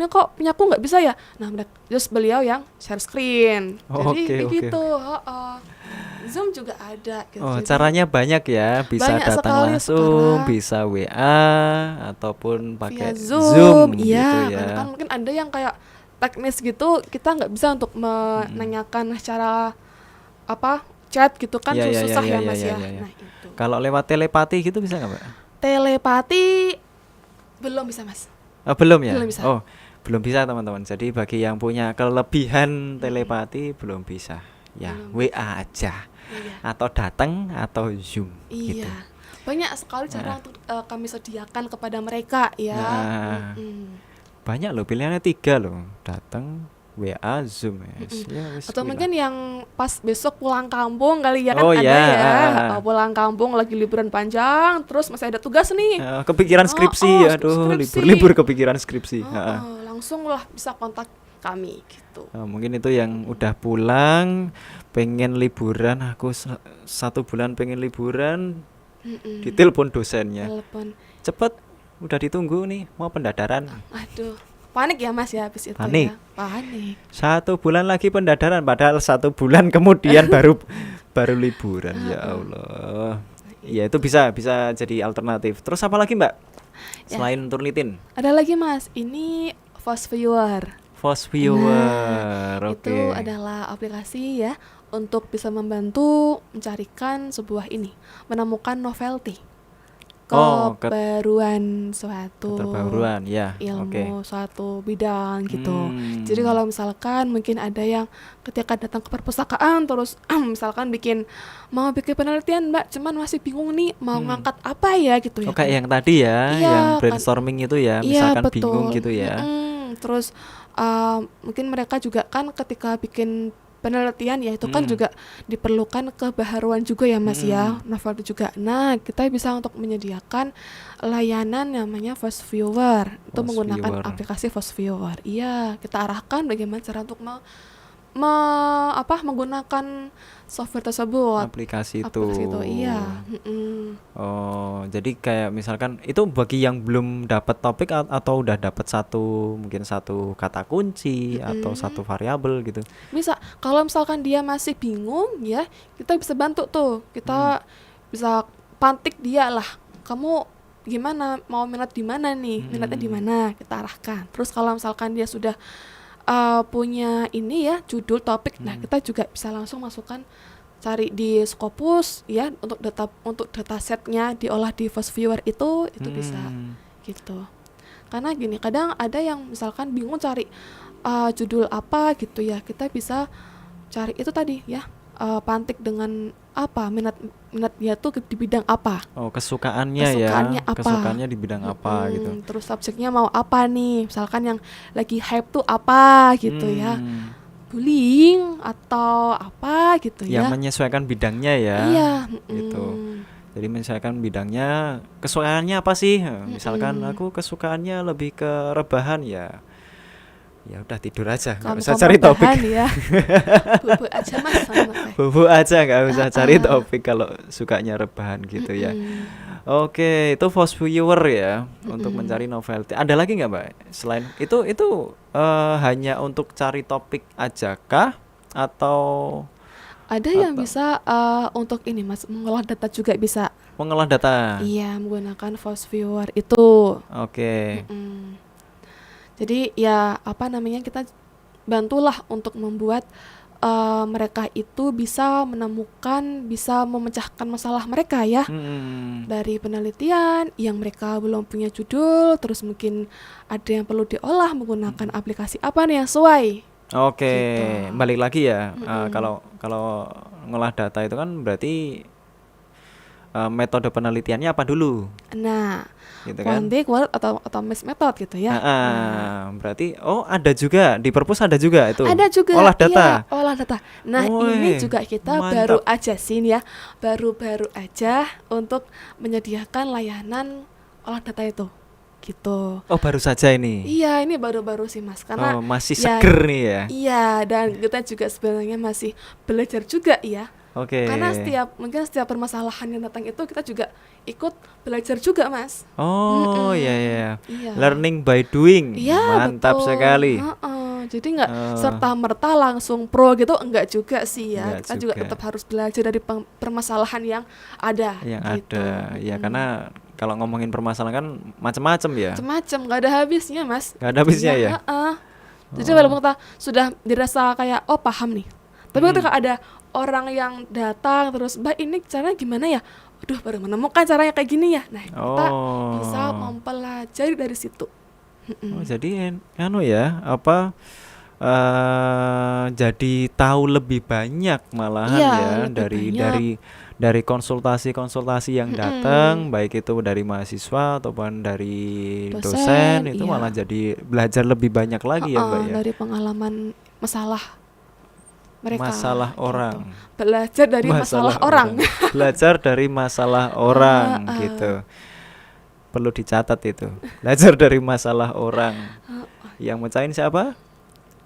kok punya aku nggak bisa ya. Nah, terus beliau yang share screen. Jadi Oke, kayak oke, gitu. oke. Zoom juga ada gitu. Oh, Jadi caranya banyak ya. Bisa banyak datang sekali langsung, sekarang bisa WA, ataupun via pakai Zoom. Zoom gitu Iya, karena kan ya. mungkin ada yang kayak teknis gitu, kita nggak bisa untuk Mm-mm. menanyakan secara apa chat gitu kan Iya, iya, iya, susah iya, ya iya, Mas iya, ya. iya, iya. Nah, itu. Kalau lewat telepati gitu bisa nggak, Mbak? Telepati belum bisa Mas. Belum ya? Belum bisa. Oh, belum bisa teman-teman. Jadi bagi yang punya kelebihan Mm-mm. telepati belum bisa. Ya, Belum bisa. WA aja. Iya. Atau datang atau Zoom gitu. Iya. Banyak sekali cara Nah, untuk kami sediakan kepada mereka ya. nah, Mm-mm. banyak loh, pilihannya 3 loh. Datang, WA, Zoom ya. Mm-mm. Ya wis Atau kuwi lah. mungkin yang pas besok pulang kampung kali ya kan Oh ada ya, ya. Pulang kampung lagi liburan panjang terus masih ada tugas nih. kepikiran Oh, skripsi, aduh, skripsi. libur-libur kepikiran skripsi. Langsung lah bisa kontak kami gitu. Mungkin itu yang udah pulang, pengen liburan, aku 1 bulan pengen liburan, Mm-mm. ditelepon dosennya. Telepon. Cepet, udah ditunggu nih, mau pendadaran. Aduh, panik ya Mas ya habis itu Panik. ya. Panik. 1 bulan lagi pendadaran, padahal 1 bulan kemudian baru liburan. Ya Allah. Ya itu bisa jadi alternatif. Terus apa lagi Mbak? Ya, Selain Turnitin, ada lagi Mas. Ini Fast Viewer. Fast Nah, Viewer. itu Oke. adalah aplikasi ya untuk bisa membantu mencarikan sebuah ini, menemukan novelty, Oh, kebaruan suatu keterbaruan ya. Oke. ilmu, suatu bidang gitu. Jadi Hmm. kalau misalkan mungkin ada yang ketika datang ke perpustakaan terus misalkan mau bikin penelitian Mbak, cuman masih bingung nih mau Hmm. ngangkat apa ya gitu ya Oh, kayak kan. yang tadi ya, Iya yang kan. brainstorming itu ya, Iya misalkan bingung betul. gitu ya. Terus mungkin mereka juga kan ketika bikin penelitian ya itu kan Hmm. juga diperlukan kebaharuan juga ya Mas ya, Hmm. novel itu juga. Nah, kita bisa untuk menyediakan layanan namanya Fast Viewer. Itu Fast menggunakan Viewer. aplikasi Fast Viewer. Iya, kita arahkan bagaimana cara untuk menggunakan software tersebut. Aplikasi itu. Aplikasi itu, iya. Oh, jadi kayak misalkan itu bagi yang belum dapat topik atau udah dapat mungkin satu kata kunci atau satu variabel gitu. Bisa. Kalau misalkan dia masih bingung ya, kita bisa bantu tuh. Kita bisa pantik dia lah. Kamu gimana? Mau minat di mana nih? Minatnya di mana? Kita arahkan. Terus kalau misalkan dia sudah punya ini ya, judul topik, nah kita juga bisa langsung masukkan cari di Scopus ya untuk datasetnya diolah di Fast Viewer itu bisa gitu. Karena gini, kadang ada yang misalkan bingung cari judul apa gitu ya, kita bisa cari itu tadi ya, pantik dengan apa minat dia tuh di bidang apa, Oh, kesukaannya kesukaannya ya. apa, Kesukaannya di bidang apa gitu. terus subjeknya mau apa nih, misalkan yang lagi hype tuh apa gitu ya. Hmm. bullying atau apa gitu Yang ya. menyesuaikan bidangnya ya. Iya, Gitu. Jadi menyesuaikan bidangnya, kesukaannya apa sih? Misalkan aku kesukaannya lebih ke rebahan ya. Ya udah tidur aja, nggak Kamu usah cari topik. rebahan ya. Bubuk aja Mas sama teh. Bobo aja, nggak usah cari topik kalau sukanya rebahan gitu ya. Oke, itu fast viewer ya untuk mencari novelty. Ada lagi nggak Mbak? Selain itu hanya untuk cari topik aja kah atau Ada yang bisa untuk ini Mas, mengolah data juga bisa. mengolah data? Iya, menggunakan fast viewer itu. Oke. Mm. Jadi ya apa namanya, kita bantulah untuk membuat mereka itu bisa menemukan, bisa memecahkan masalah mereka ya. Dari penelitian yang mereka belum punya judul, terus mungkin ada yang perlu diolah menggunakan aplikasi apa nih yang sesuai. Oke, Gitu. balik lagi ya. Kalau ngolah data itu kan berarti metode penelitiannya apa dulu, Nah, gitu kan? quanti, qual atau mixed method gitu ya. Berarti ada juga di perpus ada juga itu. Ada juga, Olah data. iya, olah data. Nah, ini Woi, juga kita mantap. baru aja sih ya, baru-baru aja untuk menyediakan layanan olah data itu, gitu. Oh, baru saja ini. Iya, ini baru-baru sih Mas, karena Masih ya, seger nih ya. iya, dan kita juga sebenarnya masih belajar juga ya. Oke. Karena mungkin setiap permasalahan yang datang itu kita juga ikut belajar juga Mas. Oh, iya. Iya. Learning by doing. Iya, Mantap betul. sekali. Jadi nggak serta-merta langsung pro gitu, enggak juga sih ya. Enggak Kita juga juga. tetap harus belajar dari permasalahan yang ada. Yang gitu. ada. Ya karena kalau ngomongin permasalahan kan macam-macam ya. Macam-macam, nggak ada habisnya Mas. Nggak ada habisnya ya? Jadi walaupun kita sudah dirasa kayak paham nih, tapi ketika ada orang yang datang terus, Mbak ini caranya gimana ya? Aduh, baru menemukan caranya kayak gini ya. Nah, kita bisa mempelajari dari situ. Oh, jadi ya apa jadi tahu lebih banyak malahan Iya, ya lebih banyak. dari konsultasi yang datang, baik itu dari mahasiswa ataupun dari dosen, itu iya. malah jadi belajar lebih banyak lagi ya Mbak ya. Dari pengalaman masalah mereka. Masalah gitu. orang. Belajar dari masalah orang. Belajar dari masalah orang gitu. Perlu dicatat itu. Belajar dari masalah orang. Yang mecahin siapa?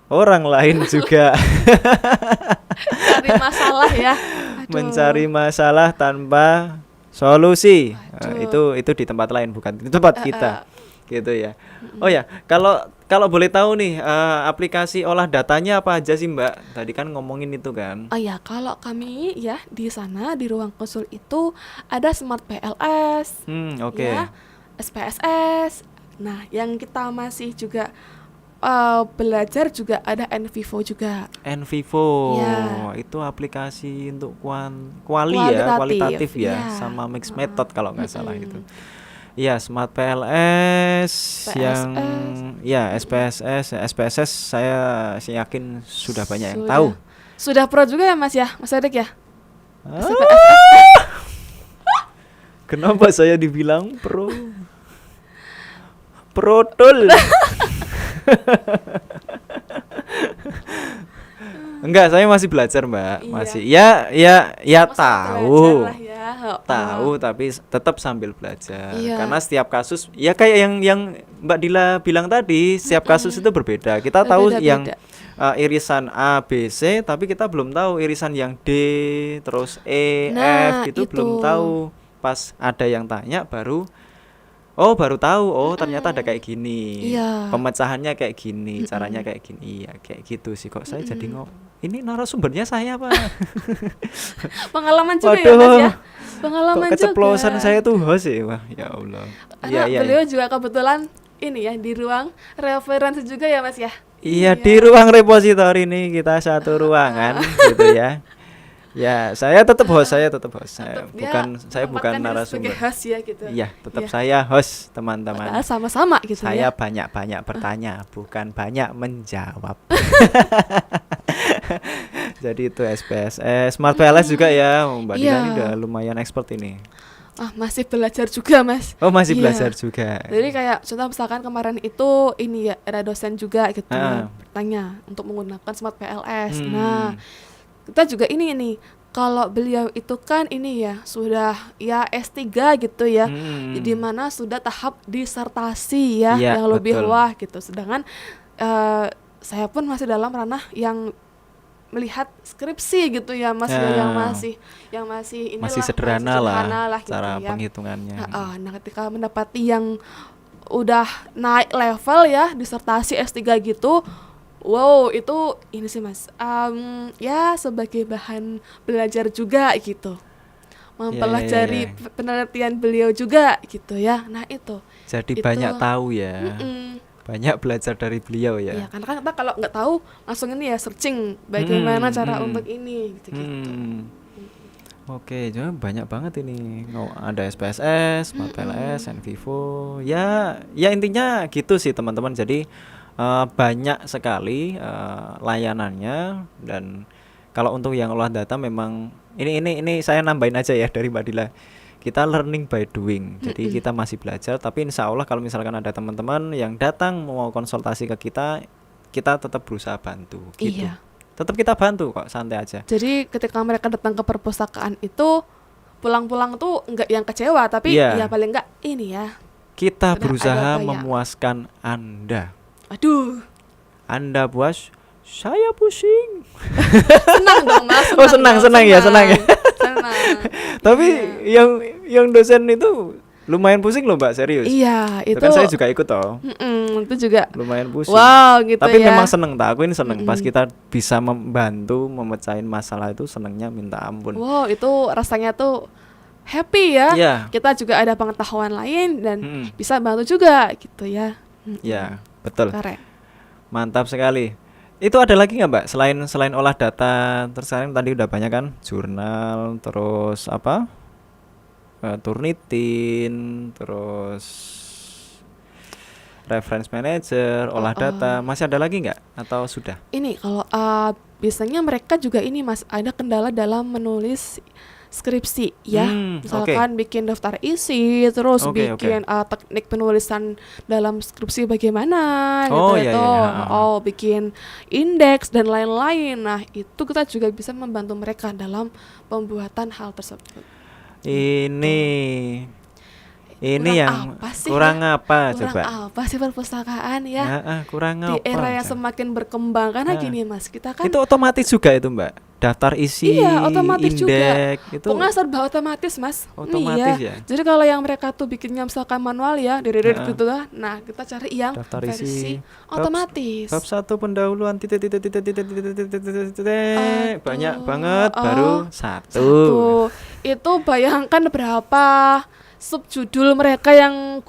Orang lain juga. Cari masalah ya. Aduh. Mencari masalah tanpa solusi. Aduh. Itu di tempat lain, bukan di tempat kita. Gitu ya. Oh ya, kalau boleh tahu nih, aplikasi olah datanya apa aja sih Mbak? Tadi kan ngomongin itu kan. Oh ya, kalau kami ya di sana di ruang konsul itu ada Smart PLS, Oke. ya, SPSS. Nah, yang kita masih juga belajar juga ada Envivo juga. Envivo, Ya. itu aplikasi untuk kualitatif ya, ya. sama mixed method kalau nggak salah itu. Iya, Smart PLS yang ya SPSS saya yakin sudah banyak yang tahu. Sudah pro juga ya Mas Erik ya? Kenapa saya dibilang pro? Protol. Enggak, saya masih belajar Mbak. Iya. Masih ya tahu. Belajar lah ya. Tahu tapi tetap sambil belajar. Iya. Karena setiap kasus ya kayak yang Mbak Dila bilang tadi, setiap kasus itu berbeda. Kita tahu yang irisan A, B, C, tapi kita belum tahu irisan yang D, terus E, F gitu belum tahu. Pas ada yang tanya baru tahu, ternyata ada kayak gini. Iya. Pemecahannya kayak gini, caranya kayak gini. Iya, kayak gitu sih kok. Saya jadi ini narasumbernya saya apa? Pengalaman juga ya Mas ya. Pengalaman kok keceplosan juga. saya tuh host ya. Wah, ya Allah. Karena beliau juga kebetulan ini ya di ruang referensi juga ya Mas ya. Iya, di ruang repositori ini kita satu ruangan gitu ya. Ya, saya tetap host. Saya bukan narasumber. Host ya gitu. Iya, tetap saya host, teman-teman. Padahal sama-sama gitu saya ya. banyak-banyak bertanya, bukan banyak menjawab. Jadi itu SPSS, Smart PLS juga ya. Mbak Dila ini udah lumayan expert ini. Masih belajar juga, Mas. Oh, masih Iya. belajar juga. Jadi kayak contoh misalkan kemarin itu ini ya ada dosen juga gitu Ah. ya bertanya untuk menggunakan smart PLS. Nah, Hmm. kita juga ini nih kalau beliau itu kan ini ya sudah ya S3 gitu ya. Hmm. Di mana sudah tahap disertasi ya Iya, yang lebih betul. wah gitu. Sedangkan saya pun masih dalam ranah yang melihat skripsi gitu ya Mas ya, yang Ya, masih masih inilah sederhana lah gitu cara ya. penghitungannya. Nah, ketika mendapati yang udah naik level ya disertasi S3 gitu, wow itu ini sih Mas, ya sebagai bahan belajar juga gitu, Ya, ya, ya, ya. mempelajari penelitian beliau juga gitu ya. Nah Jadi itu banyak tahu ya. mm-mm. Banyak belajar dari beliau Ya ya. karena kan kita kalau nggak tahu langsung ini ya searching bagaimana Hmm, cara hmm, untuk ini gitu-gitu. hmm. Oke, jadi banyak banget ini. Ada SPSS, Smart PLS, Envivo. Ya, ya intinya gitu sih teman-teman. Jadi banyak sekali layanannya, dan kalau untuk yang olah data memang ini saya nambahin aja ya dari Mbak Dila. Kita learning by doing. Jadi kita masih belajar, tapi insya Allah kalau misalkan ada teman-teman yang datang mau konsultasi ke kita tetap berusaha bantu gitu. Iya. Tetap kita bantu kok, santai aja. Jadi ketika mereka datang ke perpustakaan itu pulang-pulang tuh nggak yang kecewa, tapi Iya. ya paling nggak ini ya. Kita Sudah berusaha ada bayang. memuaskan Anda. Aduh, Anda puas, saya pusing. senang dong Mas. Oh, senang ya. Senang. Tapi yang dosen itu lumayan pusing loh Mbak, serius. Iya, Itu itu kan saya juga ikut toh. itu juga Lumayan pusing. wow gitu Tapi ya. memang seneng tak, aku ini seneng pas kita bisa membantu memecahin masalah itu, senengnya minta ampun. Wow, itu rasanya tuh happy ya. Iya. Kita juga ada pengetahuan lain dan Mm-mm. bisa bantu juga gitu ya. Ya, betul. Keren. Mantap sekali. Itu ada lagi nggak Mbak, selain olah data? Terus sekarang tadi udah banyak kan, jurnal, terus apa, Turnitin, terus reference manager, olah data. Masih ada lagi nggak atau sudah? Ini kalau biasanya mereka juga ini Mas ada kendala dalam menulis skripsi ya. Misalkan bikin daftar isi, terus Oke, bikin teknik penulisan dalam skripsi bagaimana Oh, gitu iya, itu. iya. Oh, bikin indeks dan lain-lain. Nah, itu kita juga bisa membantu mereka dalam pembuatan hal tersebut. Ini Kurang yang apa sih kurang ya? apa Kurang coba? apa sih perpustakaan ya? Kurang Di apa? era yang Cak? semakin berkembang karena gini Mas, kita kan Itu otomatis juga itu Mbak. Daftar isi, iya, otomatis juga. indeks itu Pokoknya serba otomatis, Mas. otomatis Iya. ya. Jadi kalau yang mereka tuh bikinnya misalkan manual ya, gitu lah. Nah, kita cari yang Daftar versi isi otomatis. bab 1 pendahuluan banyak Tuh, banget baru satu. Satu. Itu bayangkan berapa subjudul mereka yang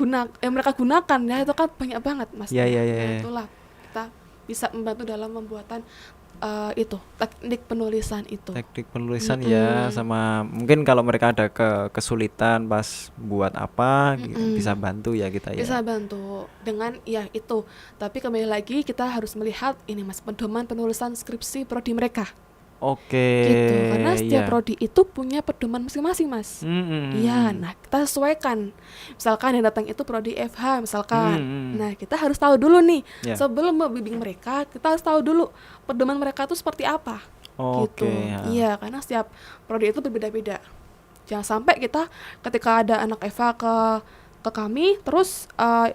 mereka gunakan ya, itu kan banyak banget, Mas. Ya, ya, ya, Nah, ya. itulah kita bisa membantu dalam pembuatan itu teknik penulisan itu. Teknik penulisan ya, sama mungkin kalau mereka ada kesulitan pas buat apa gitu, bisa bantu ya kita ya. Bisa bantu dengan ya itu. Tapi kembali lagi kita harus melihat ini Mas, pedoman penulisan skripsi prodi mereka. Oke. Gitu. Karena setiap Iya. prodi itu punya pedoman masing-masing, Mas. Iya, nah kita sesuaikan. Misalkan yang datang itu prodi FH misalkan. Nah, kita harus tahu dulu nih, Ya. sebelum membimbing mereka, kita harus tahu dulu pedoman mereka itu seperti apa. Oke, Gitu. ya. Iya, karena setiap prodi itu berbeda-beda. Jangan sampai kita ketika ada anak FH ke kami, terus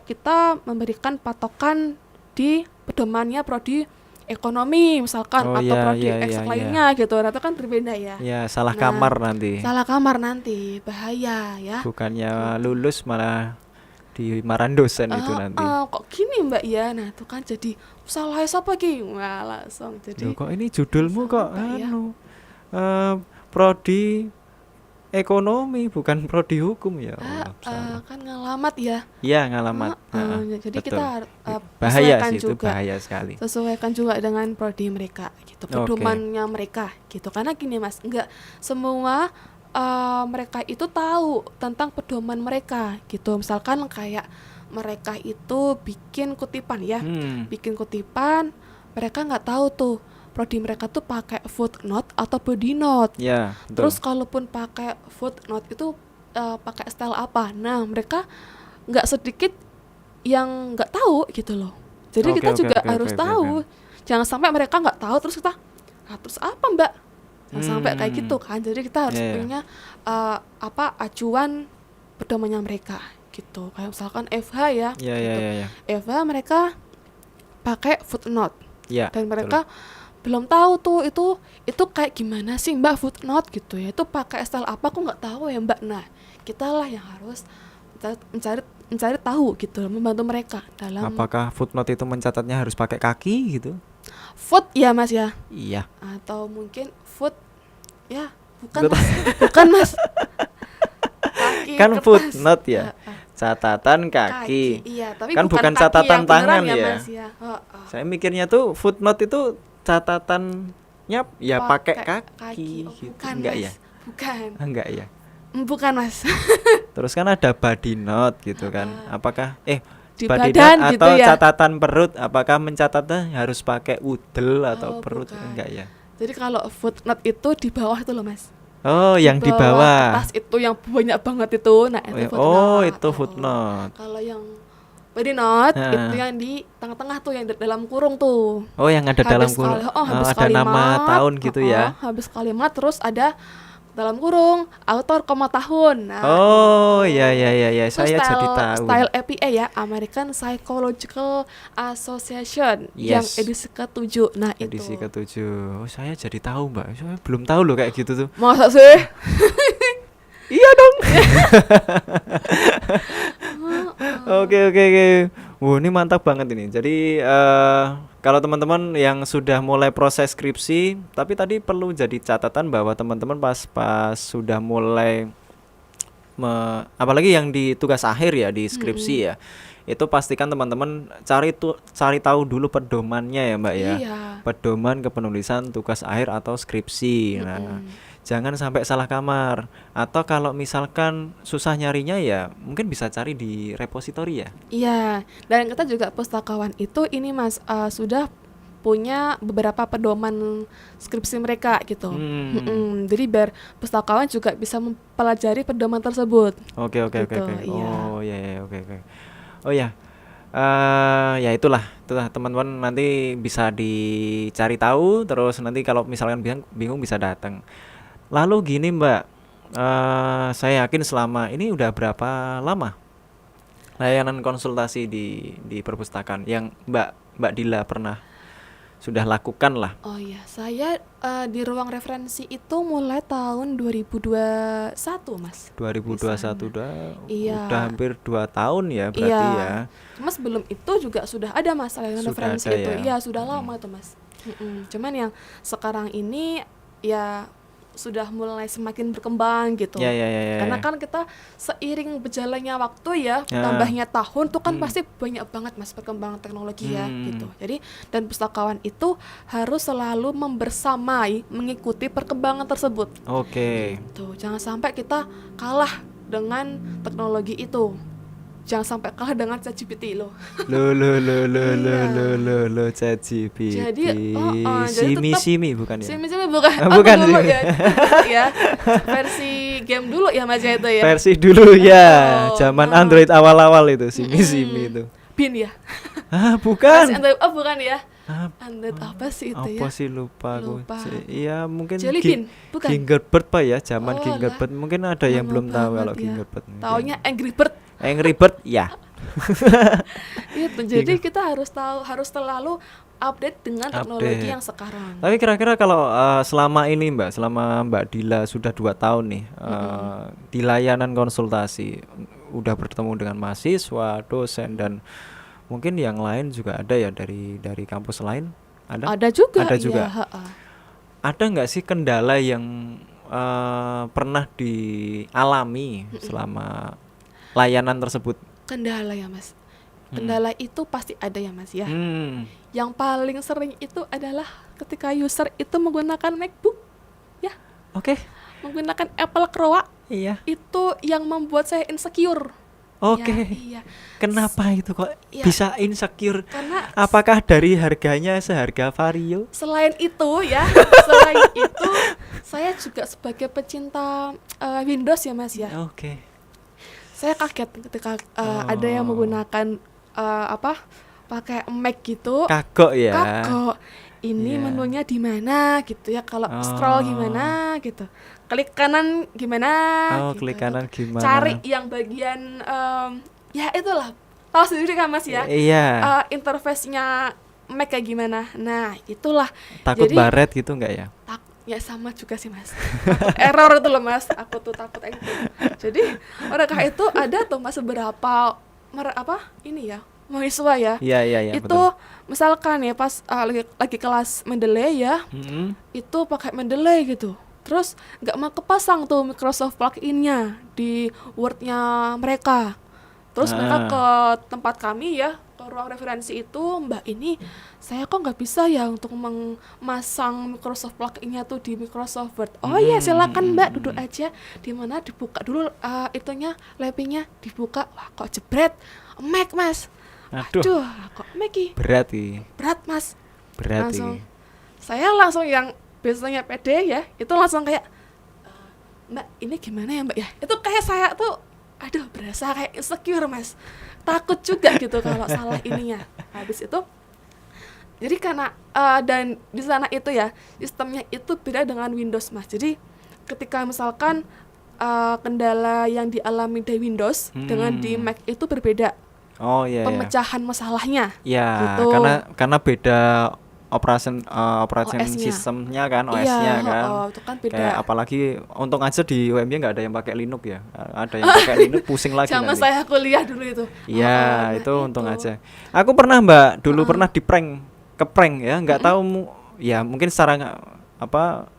kita memberikan patokan di pedomannya prodi ekonomi misalkan Oh, atau iya, prodi iya, eksak iya, lainnya gitu. Nah, itu kan berbeda ya. Ya, salah Nah, kamar nanti. Salah kamar nanti, bahaya ya. Bukannya lulus malah dimarahin dosen itu nanti. Kok gini Mbak ya? Nah, itu kan jadi salah siapa ki? Wah, langsung jadi Loh, kok ini judulmu kok sampai ya. prodi ekonomi bukan prodi hukum ya Allah. Salah. Kan ngalamat ya. Iya, ngalamat. Jadi betul. kita bahaya sesuaikan sih itu, juga. bahaya sekali. Sesuaikan juga dengan prodi mereka gitu, pedomannya mereka gitu. Karena gini Mas, enggak semua mereka itu tahu tentang pedoman mereka gitu. Misalkan kayak mereka itu bikin kutipan ya, bikin kutipan, mereka nggak tahu tuh prodi mereka tuh pakai footnote atau body note. Ya, betul. Terus kalaupun pakai footnote itu pakai style apa. Nah, mereka nggak sedikit yang nggak tahu gitu loh. Jadi kita juga harus tahu. Jangan sampai mereka nggak tahu terus kita, terus apa Mbak? Jangan sampai kayak gitu kan. Jadi kita harus punya acuan pedomannya mereka gitu. Kayak misalkan FH ya. Gitu. FH mereka pakai footnote. Dan mereka belum tahu tuh itu kayak gimana sih Mbak footnote gitu ya. Itu pakai style apa aku nggak tahu ya Mbak. Nah, kita lah yang harus mencari tahu gitu, membantu mereka dalam. Apakah footnote itu mencatatnya harus pakai kaki gitu? Foot ya Mas ya? Iya. Atau mungkin foot ya, bukan Mas. Kaki, kan kertas. Footnote ya. Catatan kaki. Iya, tapi kan bukan kaki catatan tangan ya. Mas, ya. Saya mikirnya tuh footnote itu catatannya ya pakai kaki. Gitu. Bukan, Enggak Mas. ya? Bukan. Enggak ya. Bukan Mas. Terus kan ada body note gitu kan. Apakah di body badan note gitu atau ya. catatan perut, apakah mencatatnya harus pakai udel atau perut? Bukan. Enggak ya. Jadi kalau footnote itu di bawah itu loh Mas. Oh, yang di bawah. Kertas itu yang banyak banget itu. Nah, itu footnote. Oh, itu footnote. Kalau yang body note itu yang di tengah-tengah tuh, yang dalam kurung tuh. Oh, yang ada dalam kurung. Habis ada kalimat, nama tahun gitu ya. Habis kalimat terus ada dalam kurung author, tahun. Nah, oh ya saya style, jadi tahu. Style APA ya, American Psychological Association, yang edisi ke-7. Nah, edisi ke-7. Oh, saya jadi tahu Mbak. Saya belum tahu loh kayak gitu tuh. Masa sih? Iya dong. Oke. Wow, ini mantap banget ini. Jadi kalau teman-teman yang sudah mulai proses skripsi, tapi tadi perlu jadi catatan bahwa teman-teman pas sudah mulai apalagi yang di tugas akhir ya, di skripsi ya, itu pastikan teman-teman cari tahu dulu pedomannya ya Mbak ya. Pedoman kepenulisan tugas akhir atau skripsi. Nah, jangan sampai salah kamar. Atau kalau misalkan susah nyarinya ya mungkin bisa cari di repositori ya. Iya, dan kita juga pustakawan itu ini Mas sudah punya beberapa pedoman skripsi mereka gitu. Jadi biar pustakawan juga bisa mempelajari pedoman tersebut. Oke. Iya. Oh ya, oke. Oh ya. Ya itulah teman-teman, nanti bisa dicari tahu, terus nanti kalau misalkan bingung bisa datang. Lalu gini Mbak, saya yakin selama ini udah berapa lama layanan konsultasi di perpustakaan yang Mbak Dila pernah sudah lakukan lah? Oh iya, saya di ruang referensi itu mulai tahun 2021 Mas. 2021 Iya. Udah hampir 2 tahun ya berarti ya. Mas belum itu juga sudah ada Mas layanan referensi ada, itu. ya? Iya, sudah lama itu Mas. Cuman yang sekarang ini ya sudah mulai semakin berkembang gitu. Ya. Karena kan kita seiring berjalannya waktu ya, tambahnya tahun tuh kan pasti banyak banget Mas perkembangan teknologi ya gitu. Jadi dan pustakawan itu harus selalu membersamai, mengikuti perkembangan tersebut. Oke. Tuh, jangan sampai kita kalah dengan teknologi itu. Jangan sampai kalah dengan ChatGPT loh. Lo ChatGPT. Jadi Simi bukan ya? Simi bukan. Bukan dulu ya. Versi game dulu ya Mas ya itu ya. Versi dulu ya. Zaman Android awal-awal itu Simi itu. Bin ya. Bukan. Android, bukan ya. Android apa sih itu ya? Apa sih lupa aku. Iya, mungkin Jelly bukan. Fingerbird Pak ya, zaman Fingerbird. Mungkin ada yang belum tahu kalau Fingerbird. Taunya Angry Bird. Angry Bird ya. Itu jadi kita harus selalu update dengan teknologi yang sekarang. Tapi kira-kira kalau selama ini selama Mbak Dila sudah 2 tahun nih di layanan konsultasi, udah bertemu dengan mahasiswa, dosen, dan mungkin yang lain juga ada ya dari kampus lain? Ada juga. Ya, ada nggak sih kendala yang pernah dialami selama layanan tersebut? Kendala ya Mas. Kendala itu pasti ada ya Mas ya. Yang paling sering itu adalah ketika user itu menggunakan MacBook ya. Oke. Menggunakan Apple Crowd. Iya. Itu yang membuat saya insecure. Oke. Iya. Kenapa itu kok bisa insecure? Karena apakah dari harganya seharga Vario? Selain itu, saya juga sebagai pecinta Windows ya Mas ya. Oke. Saya kaget ketika ada yang Oh. menggunakan pakai Mac gitu. Kagok ya. Kagok. Ini Iya. menunya di mana gitu ya. Kalau scroll Oh. gimana gitu. Klik kanan gimana Oh, gitu. klik kanan gimana? Cari yang bagian ya itulah. Tahu sendiri kan Mas ya. Iya. Interface-nya Mac kayak gimana. Nah, itulah. Takut Jadi baret gitu nggak ya? ya sama juga sih Mas. Takut error itu loh Mas. Aku tuh takut itu. Jadi mereka itu ada tuh Mas beberapa ini ya mahasiswa ya. Iya, iya, iya, Itu betul. misalkan ya pas lagi kelas Mendeley ya, Mm-mm. itu pakai Mendeley gitu. Terus nggak mau kepasang tuh Microsoft plugin-nya di Word-nya mereka. Terus mereka ke tempat kami ya, ke ruang referensi itu, Mbak ini saya kok nggak bisa ya untuk memasang Microsoft plugin-nya tuh di Microsoft Word. Oh iya silakan Mbak duduk aja. Di mana dibuka dulu itunya, lapping-nya dibuka. Wah kok jebret, Mac Mas. Aduh, Aduh, kok Mac berat ih. berat Mas. Berat Langsung ih. saya langsung yang biasanya pede ya, itu langsung kayak Mbak ini gimana ya Mbak ya. Itu kayak saya tuh aduh berasa kayak insecure Mas. Takut juga gitu kalau salah ininya. Habis itu jadi karena dan di sana itu ya sistemnya itu beda dengan Windows Mas. Jadi ketika misalkan kendala yang dialami di Windows dengan di Mac itu berbeda. Oh iya, iya. Pemecahan masalahnya. Ya, gitu. karena beda operation OS-nya. sistemnya kan, Iya, OS-nya kan. itu kan beda. Kayak apalagi untung aja di UMY nggak ada yang pakai Linux ya. Ada yang pakai Linux pusing lagi Zaman nanti. saya kuliah dulu itu. Iya, Nah, itu untung aja. Aku pernah Mbak, dulu pernah keprank ya, nggak tahu ya mungkin secara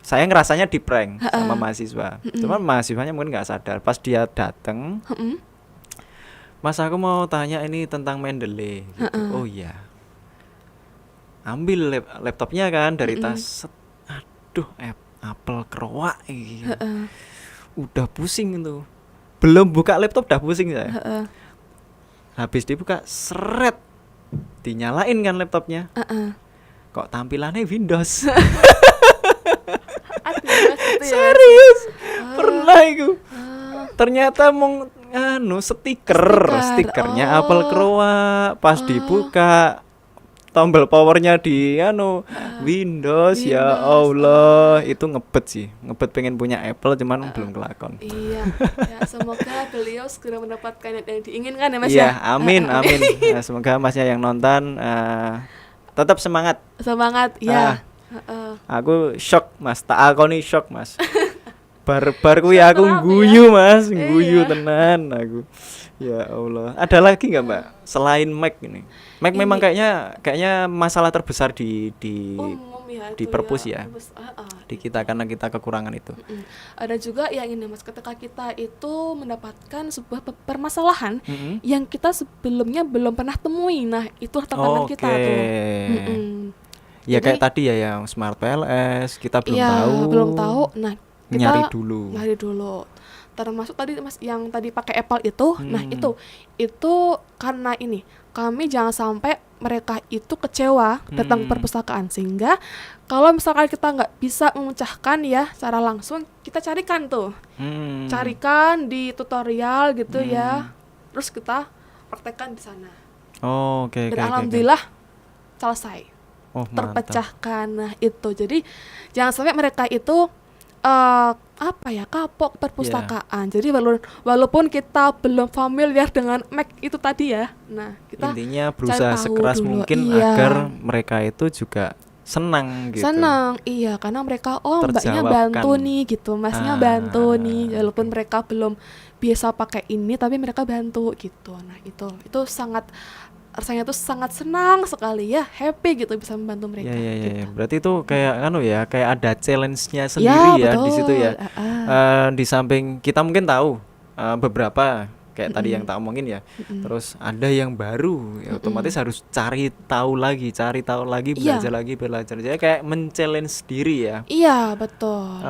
saya ngerasanya diprank sama mahasiswa. Cuman mahasiswanya mungkin nggak sadar. Pas dia datang, Mas aku mau tanya ini tentang Mendeley gitu. Oh iya. Ambil laptopnya kan dari tas. Aduh, apel kerowak iki. Udah pusing itu. Belum buka laptop udah pusing saya. Habis dibuka seret. Dinyalain kan laptopnya. Kok tampilannya Windows. Aduh, gitu ya. Serius. Pernah itu. Ternyata stikernya apel kerowak. Pas dibuka tombol powernya di Windows, ya Allah, itu ngebet pengen punya Apple cuman belum kelakon. Iya, ya, semoga beliau segera mendapatkan yang diinginkan ya Mas Iya, ya. amin. Nah, semoga Masnya yang nonton tetap semangat. Semangat ya. Aku shock Mas, tak akoni shock Mas. Bar kuwi aku Kenapa guyu Mas, Iya. guyu tenan aku. Ya Allah. Ada lagi nggak Mbak selain Mac ini? Mac memang kayaknya masalah terbesar di Umum ya di itu perpus ya. Perpus, Di kita karena kita kekurangan itu. Ada juga yang ini Mas, ketika kita itu mendapatkan sebuah permasalahan yang kita sebelumnya belum pernah temui. Nah, itu tantangan kita tuh. Ya Jadi- kayak tadi ya yang Smart PLS kita belum Iya, tahu. belum tahu. Nah, kita Nyari dulu. nyari dulu. Termasuk tadi Mas yang tadi pakai Apple itu. Nah, itu karena ini kami jangan sampai mereka itu kecewa datang ke perpustakaan, sehingga kalau misalkan kita nggak bisa memecahkan ya secara langsung, kita carikan tuh. Carikan di tutorial gitu ya. Terus kita praktekkan di sana. Oh, oke. Dan alhamdulillah selesai. Oh, mantap. Terpecahkan. Nah, itu. Jadi jangan sampai mereka itu kapok perpustakaan. Jadi walaupun kita belum familiar dengan Mac itu tadi ya. Nah, kita Intinya berusaha tahu sekeras dulu. mungkin Iya. agar mereka itu juga senang gitu. senang, iya, karena mereka mbaknya Terjawabkan. bantu nih gitu, masnya bantu nih, walaupun mereka belum biasa pakai ini tapi mereka bantu gitu. Nah, itu sangat rasanya tuh sangat senang sekali ya, happy gitu bisa membantu mereka. Ya. Gitu. Berarti itu kayak ada challenge-nya sendiri ya di situ ya. Di samping kita mungkin tahu beberapa kayak tadi yang tak omongin ya. Terus ada yang baru, ya otomatis harus cari tahu lagi, Iya. belajar. Jadi kayak men-challenge diri ya. Iya, betul.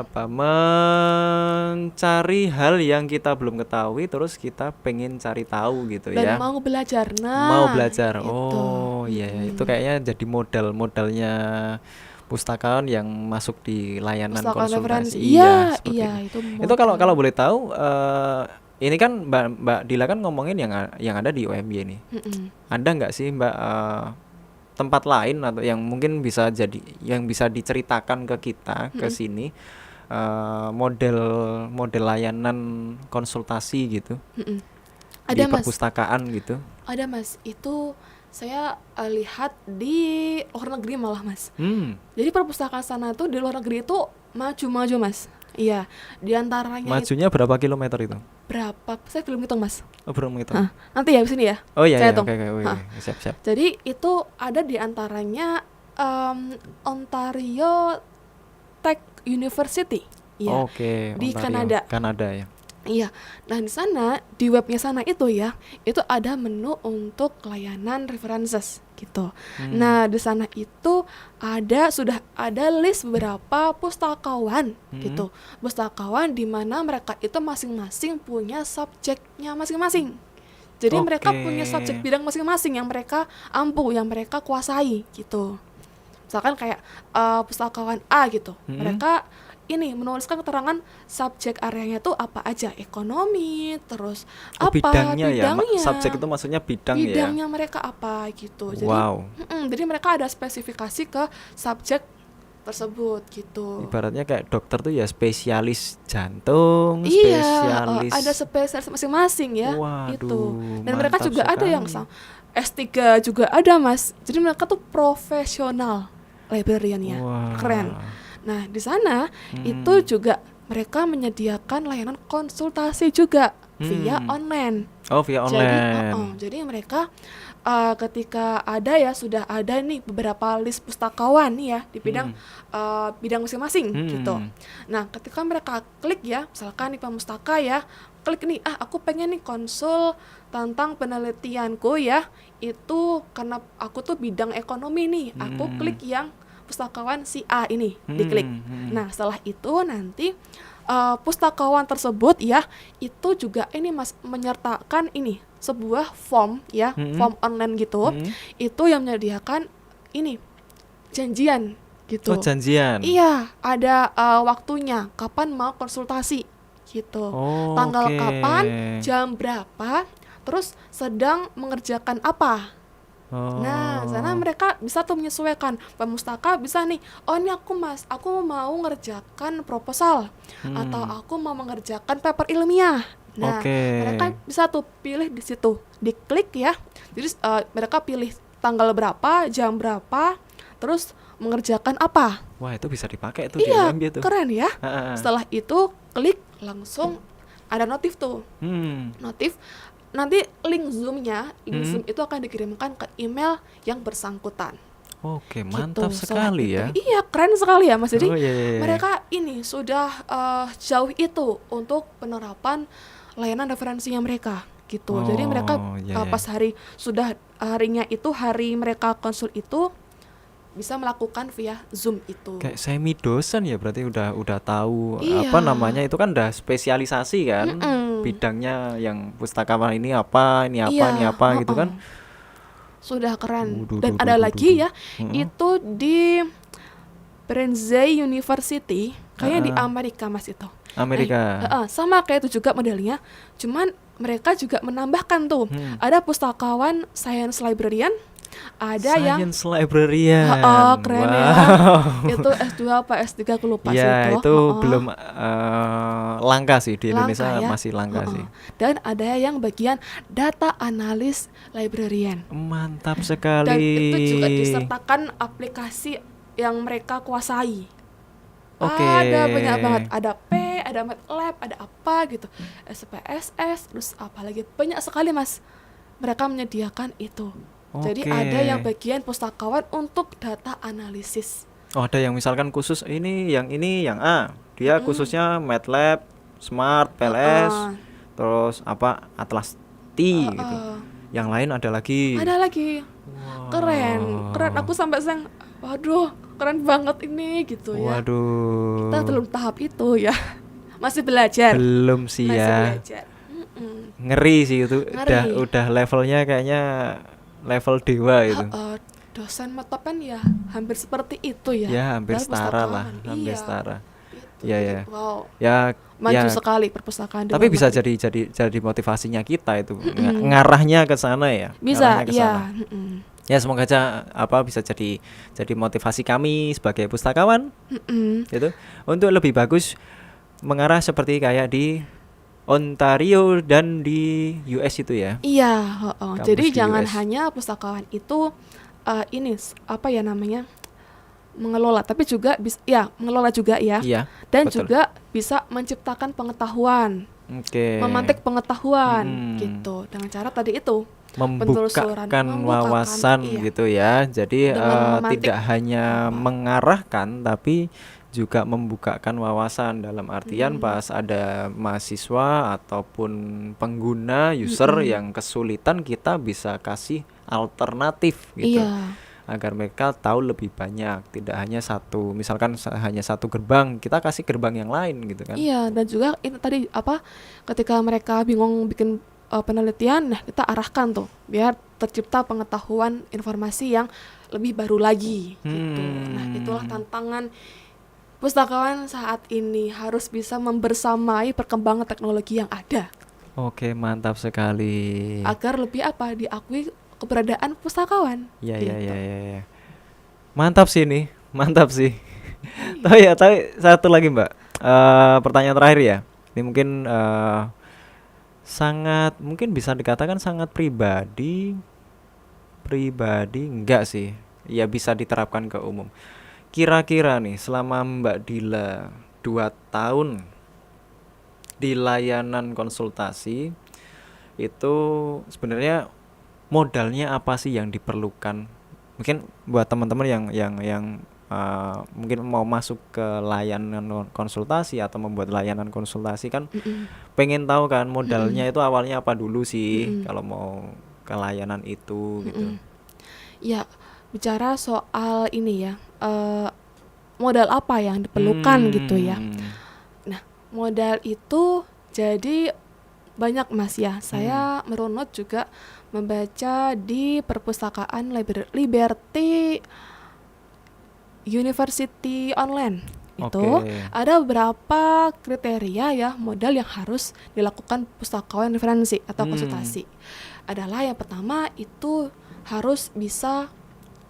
Mencari hal yang kita belum ketahui terus kita pengen cari tahu gitu Dan ya. mau belajar. Nah, Mau belajar. itu. Oh, iya, itu kayaknya jadi modalnya pustakawan yang masuk di layanan Pustakawan referensi. konsultasi. Iya, Seperti iya itu. itu Itu kalau model. boleh tahu, ini kan Mbak Dila kan ngomongin yang ada di UMY nih. Mm-mm. Ada nggak sih Mbak tempat lain atau yang mungkin yang bisa diceritakan ke kita ke Mm-mm. sini, model model layanan konsultasi gitu Mm-mm. di Ada mas, perpustakaan gitu? ada mas. Itu saya lihat di luar negeri malah mas. Hmm, Jadi perpustakaan sana tuh di luar negeri itu maju-maju mas. Iya, di antaranya itu majunya berapa kilometer itu? berapa? Saya belum hitung mas. Oh, belum hitung. Hah, nanti ya di sini ya. Oh iya Saya iya, hitung. oke oke, wih, Hah. siap siap. Jadi itu ada di antaranya Ontario Tech University. Iya, Oke, di Ontario, Kanada. Kanada ya. Iya. Nah, di sana di webnya sana itu ya, itu ada menu untuk layanan references gitu. Hmm. Nah, di sana itu sudah ada list beberapa pustakawan gitu. Pustakawan di mana mereka itu masing-masing punya subjeknya masing-masing. Jadi mereka punya subjek Oke. bidang masing-masing yang mereka ampu, yang mereka kuasai gitu. Misalkan kayak pustakawan A gitu. Mereka ini menuliskan keterangan subjek areanya tuh apa aja, ekonomi, terus Oh, apa bidangnya ya. bidangnya, Subjek itu maksudnya bidang ya. bidangnya mereka apa gitu. Jadi Wow. jadi mereka ada spesifikasi ke subjek tersebut gitu. Ibaratnya kayak dokter tuh ya spesialis jantung, Iya, spesialis. ada spesialis masing-masing ya itu. Waduh, Dan mereka mantap juga ada yang sekali. S3 juga ada mas. Jadi mereka tuh profesional librariannya, keren. Wah. Nah di sana itu juga mereka menyediakan layanan konsultasi juga via online. Oh, via Jadi, online. jadi mereka ketika ada ya sudah ada nih beberapa list pustakawan nih ya di bidang masing-masing gitu. Nah, ketika mereka klik ya, misalkan di Pemustaka ya, klik nih, aku pengen nih konsul tentang penelitianku ya, itu karena aku tuh bidang ekonomi nih, aku klik yang pustakawan si A ini, diklik. Nah, setelah itu nanti pustakawan tersebut ya itu juga ini mas menyertakan ini sebuah form ya, form online gitu, itu yang menyediakan ini janjian gitu. Oh, janjian. Iya, ada waktunya kapan mau konsultasi gitu, Oh, tanggal oke. kapan, jam berapa, terus sedang mengerjakan apa. Nah, sana Oh. mereka bisa tuh menyesuaikan. Pemustaka bisa nih, oh ini aku mau ngerjakan proposal atau aku mau mengerjakan paper ilmiah. Nah, Oke. mereka bisa tuh pilih di situ, diklik ya. Jadi mereka pilih tanggal berapa, jam berapa, terus mengerjakan apa. Wah, itu bisa dipakai tuh di Iya, UMB tuh. keren ya. Ha-ha. Setelah itu klik langsung ada notif tuh. Notif nanti link Zoom itu akan dikirimkan ke email yang bersangkutan. Oke, Gitu. mantap Setelah sekali itu, ya. iya keren sekali ya Mas. Jadi Oh, iya, iya, iya. mereka ini sudah jauh itu untuk penerapan layanan referensinya mereka gitu. Jadi mereka Oh, iya, iya. pas harinya itu hari mereka konsul itu bisa melakukan via Zoom itu. Kayak semi dosen ya, berarti udah tahu Iya. apa namanya, itu kan udah spesialisasi kan. Bidangnya yang pustakawan ini apa, ini apa, Iya, ini apa gitu kan. Sudah keren. Waduh, Dan duh, ada duh, duh, lagi duh. ya, itu di Brandeis University, kayaknya di Amerika Mas itu. Amerika. Sama kayak itu juga modelnya, cuman mereka juga menambahkan tuh, ada pustakawan science librarian, ada yang Science librarian. keren Wow. ya. Itu S2 apa S3 aku lupa sih Ya, itu. itu belum langka sih di Langka Indonesia, ya. masih langka sih. Dan ada yang bagian data analis librarian. Mantap Dan sekali. itu juga disertakan aplikasi yang mereka kuasai. Oke. Ada banyak banget, ada ada MATLAB, ada apa gitu, SPSS, terus apalagi banyak sekali Mas. Mereka menyediakan itu. Jadi Oke. ada yang bagian pustakawan untuk data analisis. Oh, ada yang misalkan khusus ini yang A, dia khususnya MATLAB, Smart, PLS, terus apa Atlas T gitu. Yang lain ada lagi. Ada lagi. Keren. Aku sampai waduh, keren banget ini gitu ya. Waduh. Kita belum tahap itu ya. Masih belajar. Belum sih Masih ya. belajar. Ngeri sih itu. Ngeri. Udah levelnya kayaknya level dewa itu. dosen metopen ya hampir seperti itu ya Ya hampir dalam setara lah, perpustakaan. hampir Iya, setara. itu. Ya Jadi ya. wow, Ya maju ya sekali perpustakaan di tapi luar bisa negeri. jadi motivasinya kita itu Mm-mm. ngarahnya ke sana ya, Bisa, ngarahnya ke sana. iya. Mm-mm. Ya semoga aja apa bisa jadi motivasi kami sebagai pustakawan Mm-mm. gitu untuk lebih bagus mengarah seperti kayak di Ontario dan di US itu ya, Iya, heeh. Jadi kampus di jangan US. hanya pustakawan itu apa ya namanya mengelola, tapi juga bisa ya mengelola juga ya, Iya, dan betul. juga bisa menciptakan pengetahuan, Oke. memantik pengetahuan Mm-mm. gitu dengan cara tadi itu penelusuran, Membukakan membukakan, wawasan iya, gitu ya. Jadi dengan memantik tidak hanya apa. mengarahkan tapi juga membukakan wawasan dalam artian Mm-mm. pas ada mahasiswa ataupun pengguna user Mm-mm. yang kesulitan kita bisa kasih alternatif gitu Iya, agar mereka tahu lebih banyak, tidak hanya satu, misalkan hanya satu gerbang, kita kasih gerbang yang lain gitu kan. iya, dan juga itu tadi apa ketika mereka bingung bikin penelitian, nah kita arahkan tuh biar tercipta pengetahuan informasi yang lebih baru lagi gitu. Nah, itulah Hmm. tantangan pustakawan saat ini harus bisa membersamai perkembangan teknologi yang ada Oke, mantap sekali. agar lebih apa diakui keberadaan pustakawan Ya ya ya gitu. ya ya. Mantap sih ini, mantap sih. Iya. Tapi satu lagi Mbak, pertanyaan terakhir ya. Ini mungkin sangat, mungkin bisa dikatakan sangat pribadi, pribadi enggak sih? Ya bisa diterapkan ke umum. Kira-kira nih, selama Mbak Dila 2 tahun di layanan konsultasi, itu sebenarnya modalnya apa sih yang diperlukan? Mungkin buat teman-teman yang mungkin mau masuk ke layanan konsultasi atau membuat layanan konsultasi kan Mm-mm. pengen tahu kan modalnya Mm-mm. itu awalnya apa dulu sih Mm-mm. kalau mau ke layanan itu gitu. Mm-mm. Ya, bicara soal ini ya, modal apa yang diperlukan gitu ya. Hmm. Nah, modal itu jadi banyak Mas ya. Saya merunut juga membaca di perpustakaan Liberty University Online. Itu Oke. ada beberapa kriteria ya modal yang harus dilakukan pustakawan referensi atau konsultasi. Adalah yang pertama itu harus bisa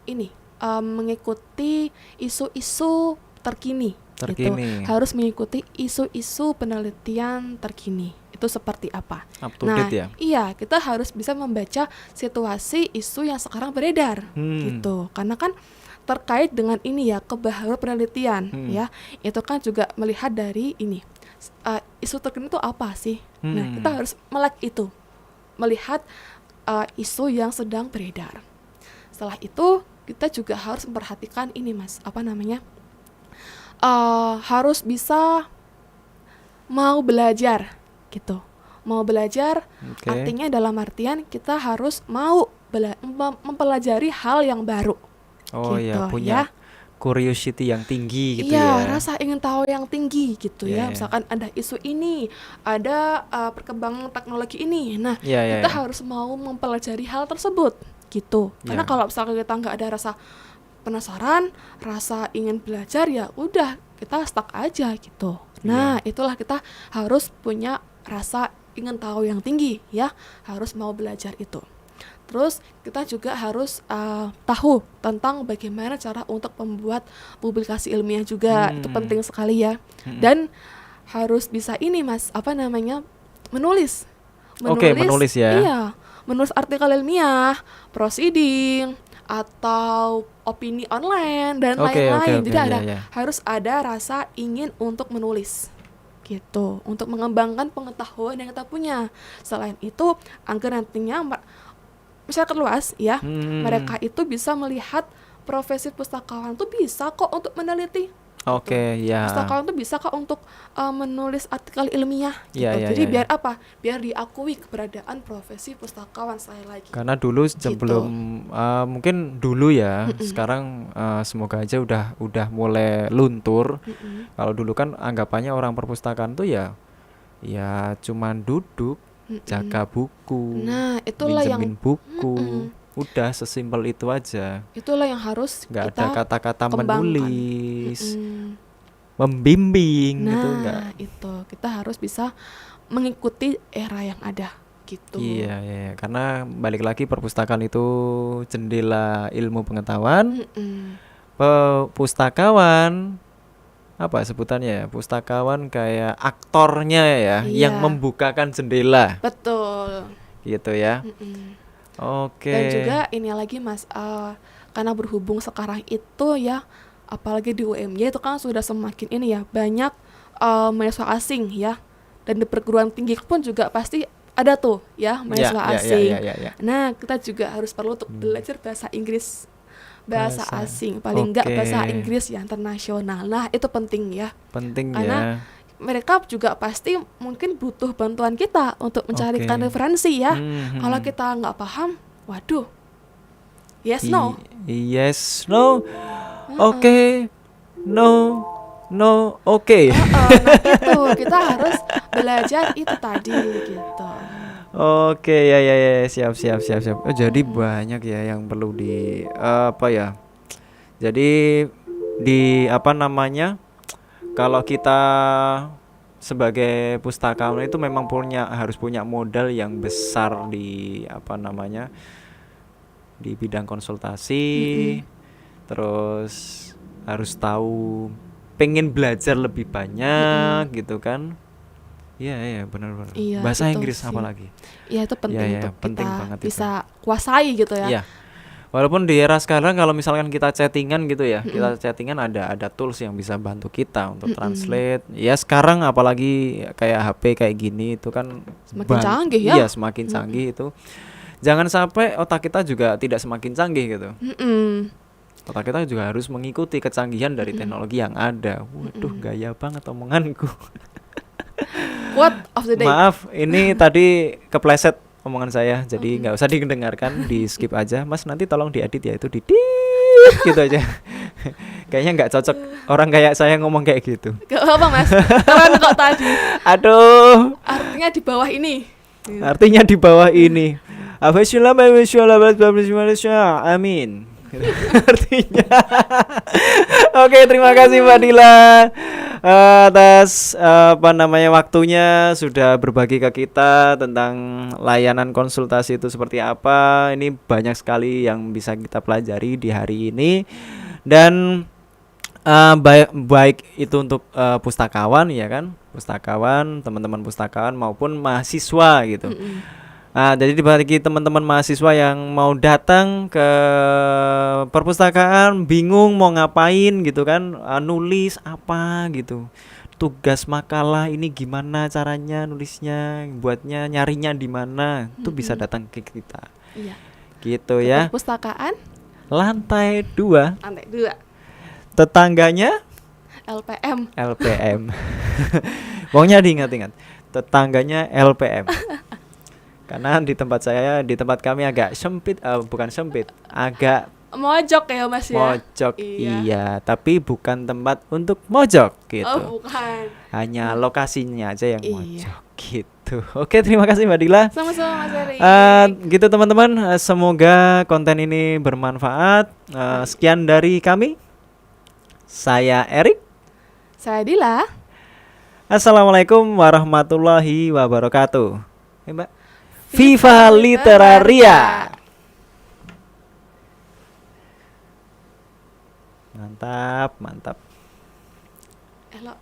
ini mengikuti isu-isu terkini gitu. Terkini, Harus mengikuti isu-isu penelitian terkini. Itu seperti apa? up to Nah, date ya. iya, kita harus bisa membaca situasi isu yang sekarang beredar gitu. Karena kan terkait dengan ini ya, kebaharuan penelitian ya. Itu kan juga melihat dari ini isu terkini itu apa sih? Nah, kita harus melek itu. Melihat isu yang sedang beredar. Setelah itu kita juga harus memperhatikan ini Mas, apa namanya? Harus bisa mau belajar gitu. Mau belajar Oke. artinya dalam artian kita harus mau mempelajari hal yang baru. Oh Gitu ya, punya ya. curiosity yang tinggi gitu Iya, ya. rasa ingin tahu yang tinggi gitu Iya, ya. iya. Misalkan ada isu ini, ada perkembangan teknologi ini. Nah, Iya, iya, kita iya. harus mau mempelajari hal tersebut gitu. Karena Iya. kalau misalkan kita nggak ada rasa penasaran, rasa ingin belajar, ya udah kita stuck aja gitu. Nah, itulah kita harus punya rasa ingin tahu yang tinggi ya, harus mau belajar itu. Terus kita juga harus tahu tentang bagaimana cara untuk membuat publikasi ilmiah juga. Itu penting sekali ya. Dan harus bisa ini Mas, apa namanya? Menulis. Oke, menulis ya. Iya, menulis artikel ilmiah, proceeding atau opini online dan Oke, lain-lain. oke, Jadi iya, ada iya. harus ada rasa ingin untuk menulis gitu, untuk mengembangkan pengetahuan yang kita punya. Selain itu, agar nantinya masyarakat luas ya, mereka itu bisa melihat profesi pustakawan itu bisa kok untuk meneliti. Oke, ya. Pustakawan itu bisa kok untuk menulis artikel ilmiah gitu. Iya, iya, Jadi iya, biar apa? Biar diakui keberadaan profesi pustakawan sekali lagi. Karena dulu sebelum mungkin dulu ya, sekarang semoga aja udah mulai luntur. Kalau dulu kan anggapannya orang perpustakaan tuh ya cuman duduk, jaga buku, Nah, itulah yang minjemin buku. Udah sesimpel itu aja. Itulah yang harus Nggak ada kita kata-kata kembangkan. menulis, Mm-mm. membimbing gitu nggak. Nah, itu kita harus bisa mengikuti era yang ada gitu. Iya, iya, karena balik lagi perpustakaan itu jendela ilmu pengetahuan. Mm-mm. Pustakawan apa sebutannya ya? Pustakawan kayak aktornya ya, yang Iya, membukakan jendela betul. gitu ya. Mm-mm. Dan Oke. juga ini lagi Mas, karena berhubung sekarang itu ya, apalagi di UMY itu kan sudah semakin ini ya, banyak mahasiswa asing ya. Dan di perguruan tinggi pun juga pasti ada tuh ya Ya, mahasiswa ya, ya, asing. ya, ya, ya. Nah, kita juga harus perlu untuk Hmm. belajar bahasa Inggris, bahasa Bahasa. asing, paling enggak Oke. bahasa Inggris yang internasional. Nah, itu penting ya. Penting Karena ya. mereka juga pasti mungkin butuh bantuan kita untuk mencarikan Oke. referensi ya. Mhm. Kalau kita nggak paham, waduh, yes no. Yes, no. Oke. No. No. Oke. Nah itu kita harus belajar itu tadi gitu. Oke, ya, ya, ya, siap, siap, siap, siap. Oh, jadi banyak ya yang perlu di apa ya? Jadi di apa namanya? Kalau kita sebagai pustakawan itu memang harus punya modal yang besar di apa namanya? Di bidang konsultasi, Mm-mm. terus harus tahu pengen belajar lebih banyak Mm-mm. gitu kan. Iya, iya, benar-benar. Iya Bahasa itu Inggris sih. apalagi. Ya itu penting Iya, untuk penting kita banget itu. bisa kuasai gitu ya. Iya. Walaupun di era sekarang kalau misalkan kita chattingan gitu ya, Mm-mm. kita chattingan ada tools yang bisa bantu kita untuk Mm-mm. translate. Ya sekarang apalagi kayak HP kayak gini itu kan Semakin canggih ya. Iya, semakin canggih itu. Jangan sampai otak kita juga tidak semakin canggih gitu. Mm-mm. Otak kita juga harus mengikuti kecanggihan dari teknologi yang ada. Waduh, gaya banget omonganku. Quote of the day. Maaf, ini tadi kepleset omongan saya, jadi nggak usah didengarkan, di skip aja. Mas nanti tolong diedit ya, itu di gitu aja. Kayaknya nggak cocok orang kayak saya ngomong kayak gitu. Gak apa Mas, keren kok tadi. Aduh, Artinya di bawah ini. artinya di bawah ini. Amin. Artinya. Oke, terima kasih Mbak Dila atas apa namanya waktunya sudah berbagi ke kita tentang layanan konsultasi itu seperti apa. Ini banyak sekali yang bisa kita pelajari di hari ini dan baik itu untuk pustakawan ya kan, pustakawan, teman-teman pustakawan maupun mahasiswa gitu. Mm-mm. Nah, jadi bagi teman-teman mahasiswa yang mau datang ke perpustakaan bingung mau ngapain gitu kan, nulis apa gitu. Tugas makalah ini gimana caranya nulisnya, buatnya nyarinya di mana, itu bisa datang ke kita. Iya. Gitu Ke ya. perpustakaan Lantai 2, lantai 2 tetangganya LPM. LPM. Pokoknya diingat-ingat, tetangganya LPM. Karena di tempat kami agak sempit, bukan sempit, agak Mojok ya Mas ya. mojok. Iya. Iya, tapi bukan tempat untuk mojok gitu. Oh bukan. Hanya lokasinya aja yang Iya. mojok gitu. Oke, terima kasih Mbak Dila. Sama-sama Mas Eri. Gitu teman-teman, semoga konten ini bermanfaat. Sekian dari kami. Saya Erik. Saya Dila. Assalamualaikum warahmatullahi wabarakatuh. Mbak. Viva Literaria. Mantap, mantap. Elok